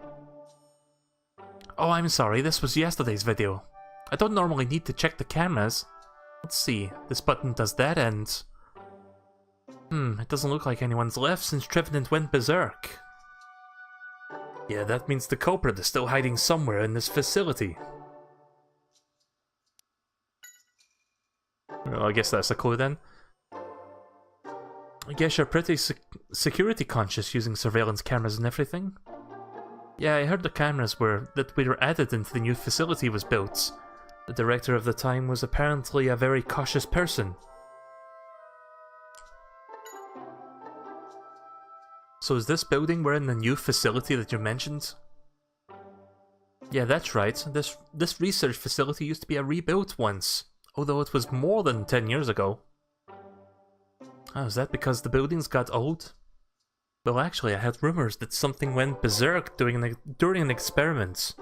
[SPEAKER 1] Oh, I'm sorry, this was yesterday's video. I don't normally need to check the cameras. Let's see, this button does that and... it doesn't look like anyone's left since Trevenant went berserk. Yeah, that means the culprit is still hiding somewhere in this facility. Well, I guess that's a clue then. I guess you're pretty security conscious using surveillance cameras and everything. Yeah, I heard the cameras that were added into the new facility was built. The director of the time was apparently a very cautious person. So is this building we're in the new facility that you mentioned? Yeah, that's right. This research facility used to be a rebuilt once, although it was more than 10 years ago. Oh, is that because the buildings got old? Well, actually, I heard rumors that something went berserk during an experiment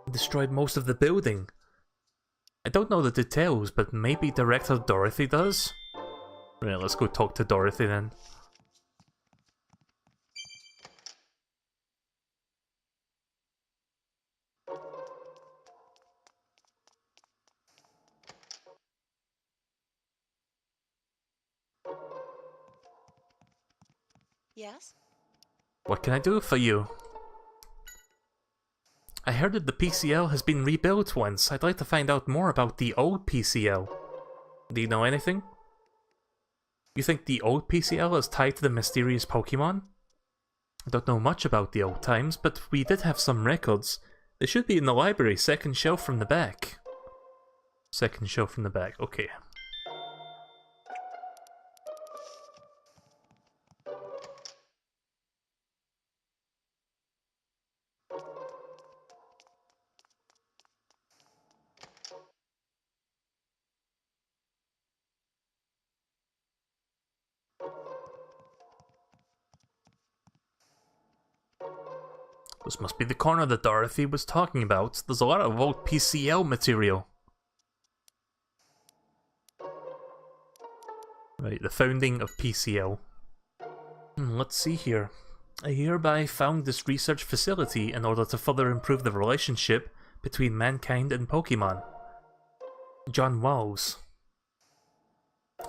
[SPEAKER 1] and destroyed most of the building. I don't know the details, but maybe Director Dorothy does? Right, let's go talk to Dorothy then.
[SPEAKER 8] Yes?
[SPEAKER 1] What can I do for you? I heard that the PCL has been rebuilt once. I'd like to find out more about the old PCL. Do you know anything? You think the old PCL is tied to the mysterious Pokemon? I don't know much about the old times, but we did have some records. They should be in the library, second shelf from the back. Second shelf from the back, okay. This must be the corner that Dorothy was talking about. There's a lot of old PCL material. Right, the founding of PCL. Let's see here. I hereby found this research facility in order to further improve the relationship between mankind and Pokemon. John Walls.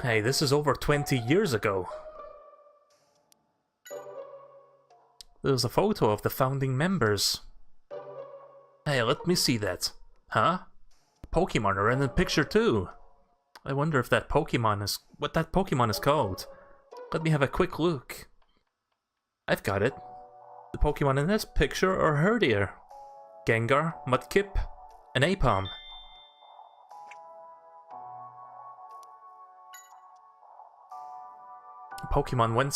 [SPEAKER 1] Hey, this is over 20 years ago. There's a photo of the founding members. Hey, let me see that. Huh? Pokemon are in the picture too. I wonder if that Pokemon is... what that Pokemon is called. Let me have a quick look. I've got it. The Pokemon in this picture are Herdier, Gengar, Mudkip, and Apom. Pokemon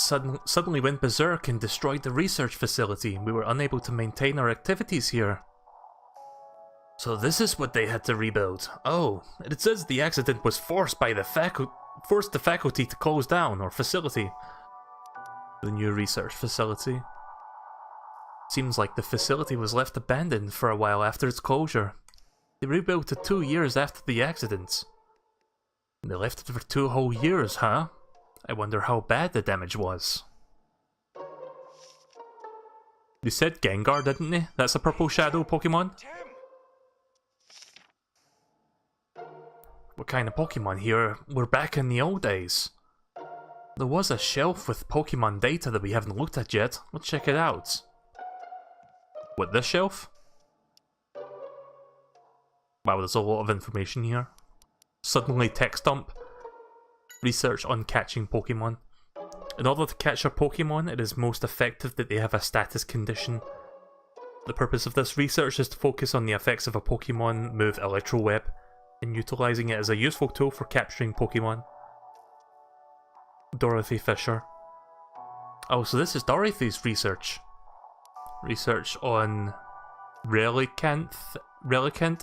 [SPEAKER 1] suddenly went berserk and destroyed the research facility. We were unable to maintain our activities here. So this is what they had to rebuild. Oh, it says the accident was forced the faculty to close down, or facility. The new research facility. Seems like the facility was left abandoned for a while after its closure. They rebuilt it 2 years after the accident. And they left it for 2 whole years, huh? I wonder how bad the damage was. They said Gengar, didn't they? That's a purple shadow Pokemon? What kind of Pokemon here? We're back in the old days. There was a shelf with Pokemon data that we haven't looked at yet. Let's check it out. What, this shelf? Wow, there's a lot of information here. Suddenly text dump. Research on catching Pokemon. In order to catch a Pokemon, it is most effective that they have a status condition. The purpose of this research is to focus on the effects of a Pokemon move Electro Web, and utilizing it as a useful tool for capturing Pokemon. Dorothy Fisher. Oh, so this is Dorothy's research. Research on Relicanth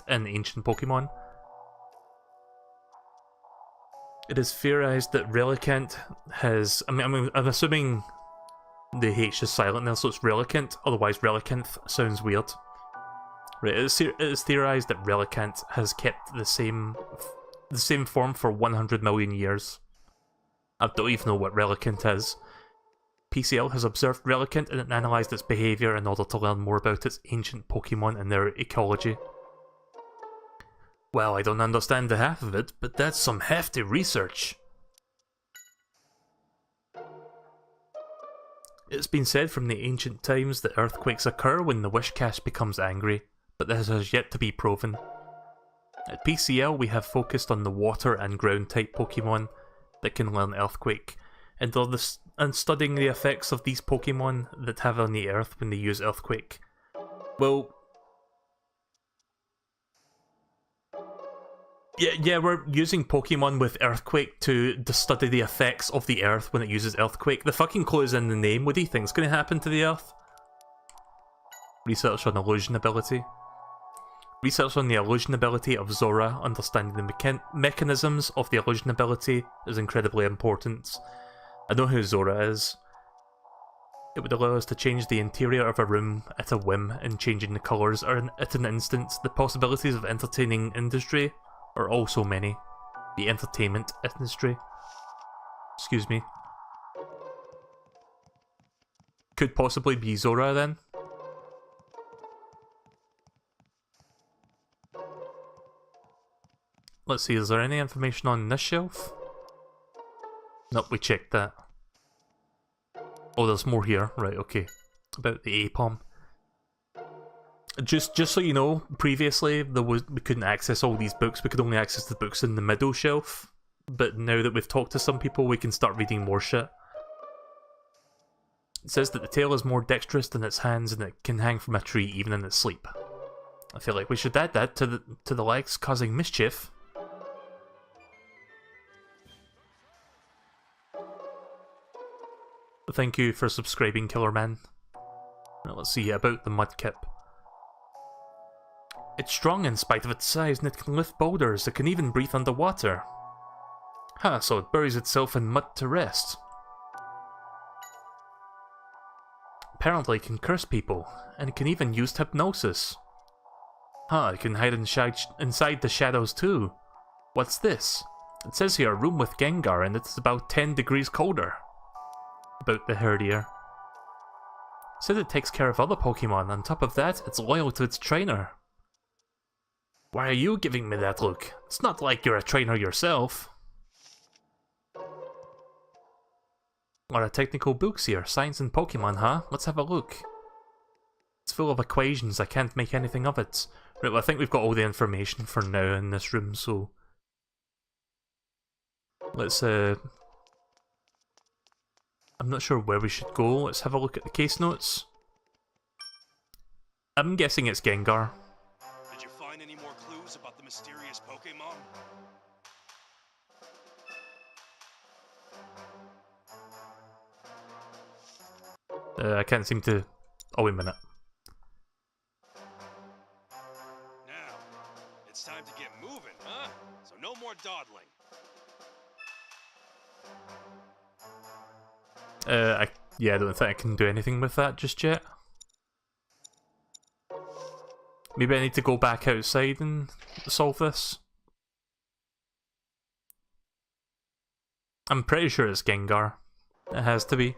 [SPEAKER 1] and ancient Pokemon. It is theorized that Relicanth has... I'm assuming the H is silent now, so it's Relicanth, otherwise Relicanth sounds weird. Right, it is theorized that Relicanth has kept the same form for 100 million years. I don't even know what Relicanth is. PCL has observed Relicanth and analysed its behaviour in order to learn more about its ancient Pokemon and their ecology. Well, I don't understand the half of it, but that's some hefty research. It's been said from the ancient times that earthquakes occur when the Wishcache becomes angry, but this has yet to be proven. At PCL we have focused on the water and ground type Pokemon that can learn Earthquake, and studying the effects of these Pokemon that have on the Earth when they use Earthquake. Well... Yeah, we're using Pokemon with Earthquake to study the effects of the Earth when it uses Earthquake. The fucking clue is in the name. What do you think's going to happen to the Earth? Research on illusion ability. Research on the illusion ability of Zora, understanding the mechanisms of the illusion ability is incredibly important. I know who Zora is. It would allow us to change the interior of a room at a whim, and changing the colours are at an instant. The possibilities of entertaining industry are also many. The entertainment industry. Excuse me. Could possibly be Zora then? Let's see, is there any information on this shelf? Nope, we checked that. Oh, there's more here. Right, okay. About the Apom. Just so you know, previously we couldn't access all these books. We could only access the books in the middle shelf. But now that we've talked to some people, we can start reading more shit. It says that the tail is more dexterous than its hands and it can hang from a tree even in its sleep. I feel like we should add that to the legs, causing mischief. Thank you for subscribing, Killerman. Now let's see about the Mudkip. It's strong in spite of its size, and it can lift boulders. It can even breathe underwater. Huh, so it buries itself in mud to rest. Apparently it can curse people, and it can even use hypnosis. Huh, it can hide inside the shadows too. What's this? It says here, a room with Gengar, and it's about 10 degrees colder. About the herdier. Said it takes care of other Pokemon. On top of that, it's loyal to its trainer. Why are you giving me that look? It's not like you're a trainer yourself. A lot of technical books here. Science and Pokemon, huh? Let's have a look. It's full of equations. I can't make anything of it. Right, well, I think we've got all the information for now in this room, so... Let's, I'm not sure where we should go. Let's have a look at the case notes. I'm guessing it's Gengar.
[SPEAKER 2] Did you find any more clues about the mysterious Pokemon?
[SPEAKER 1] I can't seem to... Oh, wait a minute.
[SPEAKER 2] Now, it's time to get moving, huh? So no more dawdling.
[SPEAKER 1] Yeah, I don't think I can do anything with that just yet. Maybe I need to go back outside and solve this. I'm pretty sure it's Gengar. It has to be.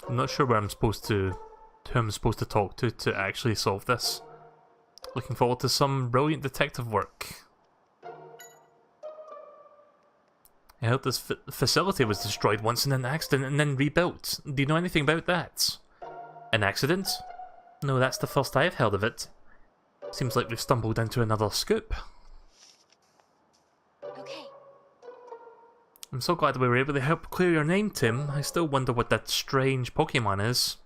[SPEAKER 1] I'm not sure where I'm supposed to... who I'm supposed to talk to actually solve this. Looking forward to some brilliant detective work. I heard this facility was destroyed once in an accident and then rebuilt. Do you know anything about that? An accident? No, that's the first I've heard of it. Seems like we've stumbled into another scoop.
[SPEAKER 7] Okay.
[SPEAKER 1] I'm so glad we were able to help clear your name, Tim. I still wonder what that strange Pokemon is.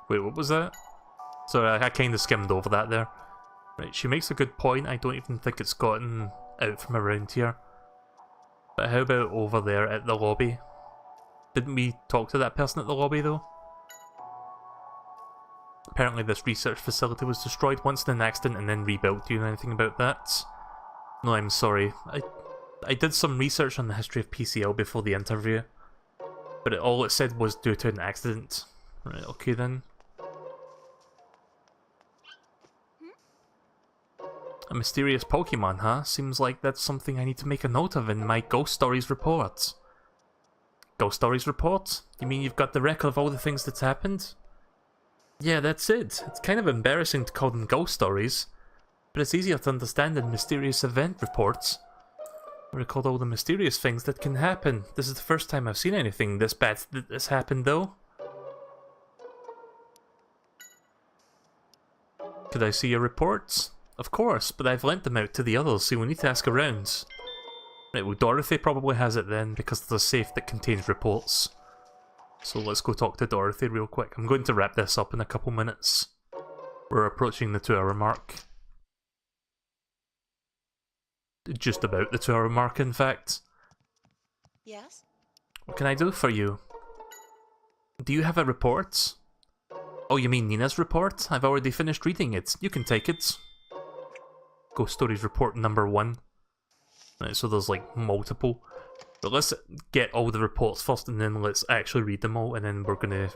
[SPEAKER 1] Wait, what was that? Sorry, I kind of skimmed over that there. Right, she makes a good point. I don't even think it's gotten out from around here. But how about over there at the lobby? Didn't we talk to that person at the lobby, though? Apparently this research facility was destroyed once in an accident and then rebuilt. Do you know anything about that? No, I'm sorry. I did some research on the history of PCL before the interview. But all it said was due to an accident. Right, okay then. A mysterious Pokemon, huh? Seems like that's something I need to make a note of in my Ghost Stories report. Ghost Stories report? You mean you've got the record of all the things that's happened? Yeah, that's it. It's kind of embarrassing to call them ghost stories, but it's easier to understand than mysterious event reports. I record all the mysterious things that can happen. This is the first time I've seen anything this bad that has happened, though. Could I see your reports? Of course, but I've lent them out to the others, so we'll need to ask around. Right, well, Dorothy probably has it then, because there's a safe that contains reports. So let's go talk to Dorothy real quick. I'm going to wrap this up in a couple minutes. We're approaching the 2-hour mark. Just about the 2-hour mark, in fact.
[SPEAKER 8] Yes?
[SPEAKER 1] What can I do for you? Do you have a report? Oh, you mean Nina's report? I've already finished reading it. You can take it. Ghost Stories report number 1. Right, so there's like multiple. But let's get all the reports first and then let's actually read them all and then we're gonna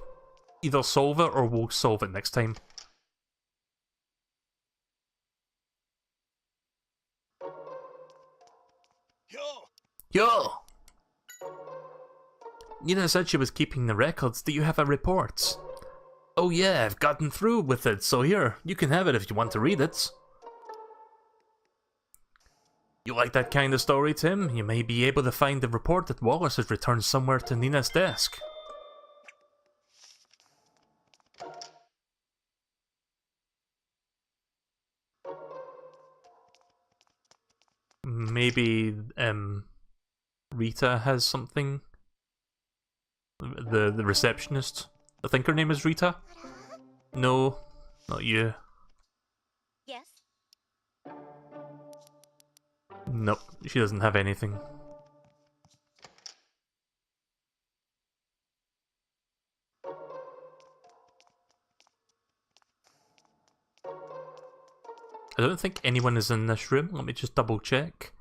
[SPEAKER 1] either solve it or we'll solve it next time. Yo! Nina said she was keeping the records. Do you have a report? Oh yeah, I've gotten through with it, so here, you can have it if you want to read it. You like that kind of story, Tim? You may be able to find the report that Wallace has returned somewhere to Nina's desk. Maybe, Rita has something? The receptionist? I think her name is Rita? No, not you.
[SPEAKER 7] Yes?
[SPEAKER 1] Nope, she doesn't have anything. I don't think anyone is in this room. Let me just double check.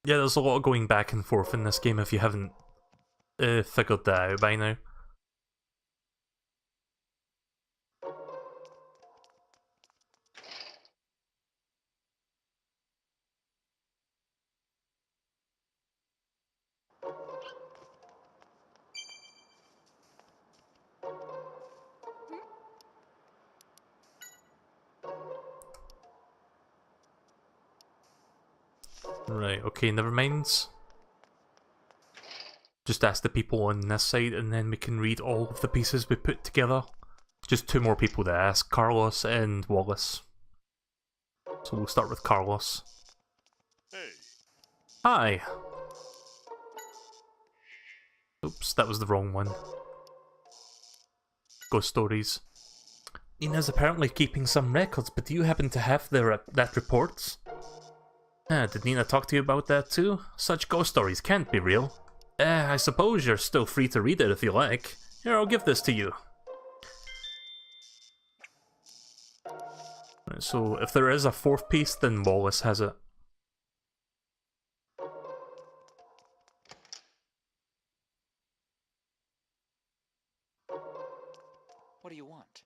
[SPEAKER 1] Yeah, there's a lot of going back and forth in this game if you haven't figured that out by now. Right, okay, never mind. Just ask the people on this side and then we can read all of the pieces we put together. Just 2 more people to ask, Carlos and Wallace. So we'll start with Carlos.
[SPEAKER 9] Hey.
[SPEAKER 1] Hi! Oops, that was the wrong one. Ghost Stories. Nina's apparently keeping some records, but do you happen to have that report? Did Nina talk to you about that too? Such ghost stories can't be real. I suppose you're still free to read it if you like. Here, I'll give this to you. Right, so, if there is a fourth piece, then Wallace has it.
[SPEAKER 4] What do you want?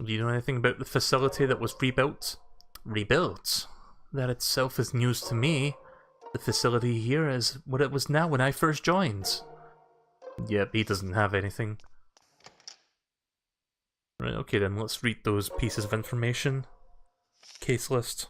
[SPEAKER 1] Do you know anything about the facility that was rebuilt? Rebuilt? That itself is news to me. The facility here is what it was now when I first joined. Yep, he doesn't have anything. Right, okay then, let's read those pieces of information. Case list.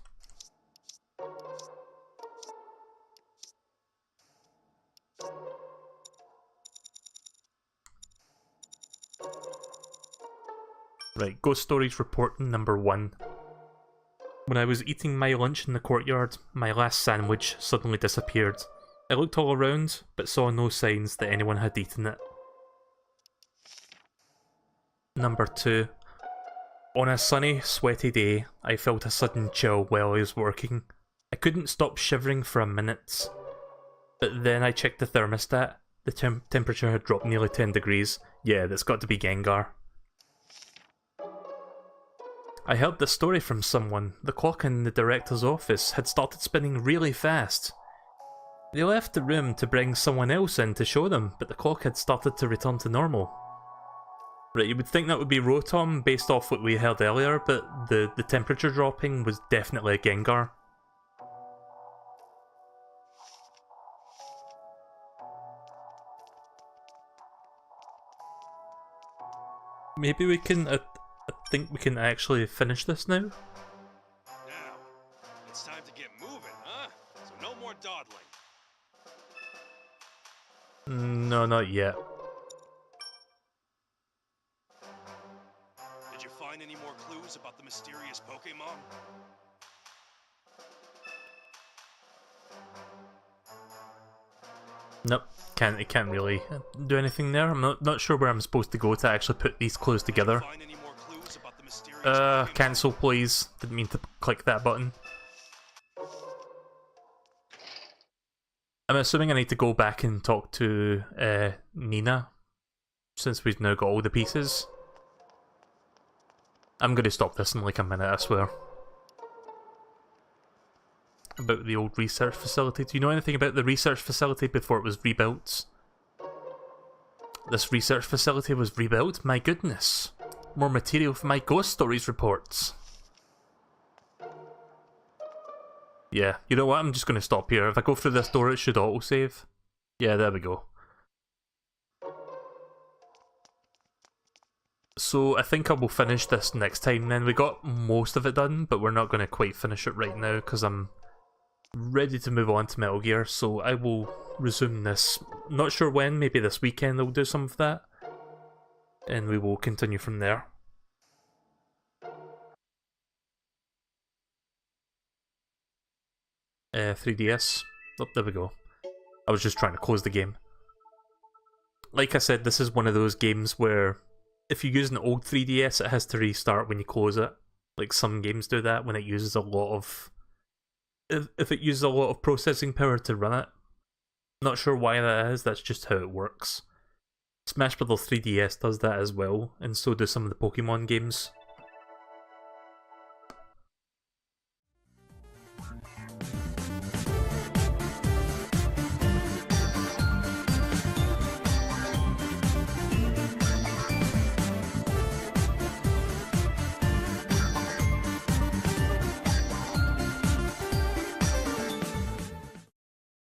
[SPEAKER 1] Right, Ghost Stories report number 1. When I was eating my lunch in the courtyard, my last sandwich suddenly disappeared. I looked all around, but saw no signs that anyone had eaten it. Number 2. On a sunny, sweaty day, I felt a sudden chill while I was working. I couldn't stop shivering for a minute. But then I checked the thermostat. The temperature had dropped nearly 10 degrees. Yeah, that's got to be Gengar. I heard the story from someone. The clock in the director's office had started spinning really fast. They left the room to bring someone else in to show them, but the clock had started to return to normal. Right, you would think that would be Rotom based off what we heard earlier, but the temperature dropping was definitely a Gengar. Maybe we can... I think we can actually finish this now.
[SPEAKER 2] Now, it's time to get moving, huh? So no more dawdling.
[SPEAKER 1] No, not yet.
[SPEAKER 2] Did you find any more clues about the mysterious Pokemon?
[SPEAKER 1] Nope, it can't really do anything there. I'm not sure where I'm supposed to go to actually put these clues together. Cancel please. Didn't mean to click that button. I'm assuming I need to go back and talk to Nina, since we've now got all the pieces. I'm going to stop this in like a minute, I swear. About the old research facility. Do you know anything about the research facility before it was rebuilt? This research facility was rebuilt? My goodness. More material for my Ghost Stories reports. Yeah, you know what? I'm just going to stop here. If I go through this door, it should autosave. Yeah, there we go. So I think I will finish this next time then. We got most of it done, but we're not going to quite finish it right now because I'm ready to move on to Metal Gear, so I will resume this. Not sure when, maybe this weekend I'll do some of that. And we will continue from there. Uh, 3DS. Oh, there we go. I was just trying to close the game. Like I said, this is one of those games where if you use an old 3DS, it has to restart when you close it. Like some games do that when it uses a lot of... If it uses a lot of processing power to run it. Not sure why that is, that's just how it works. Smash Bros. 3DS does that as well, and so do some of the Pokemon games.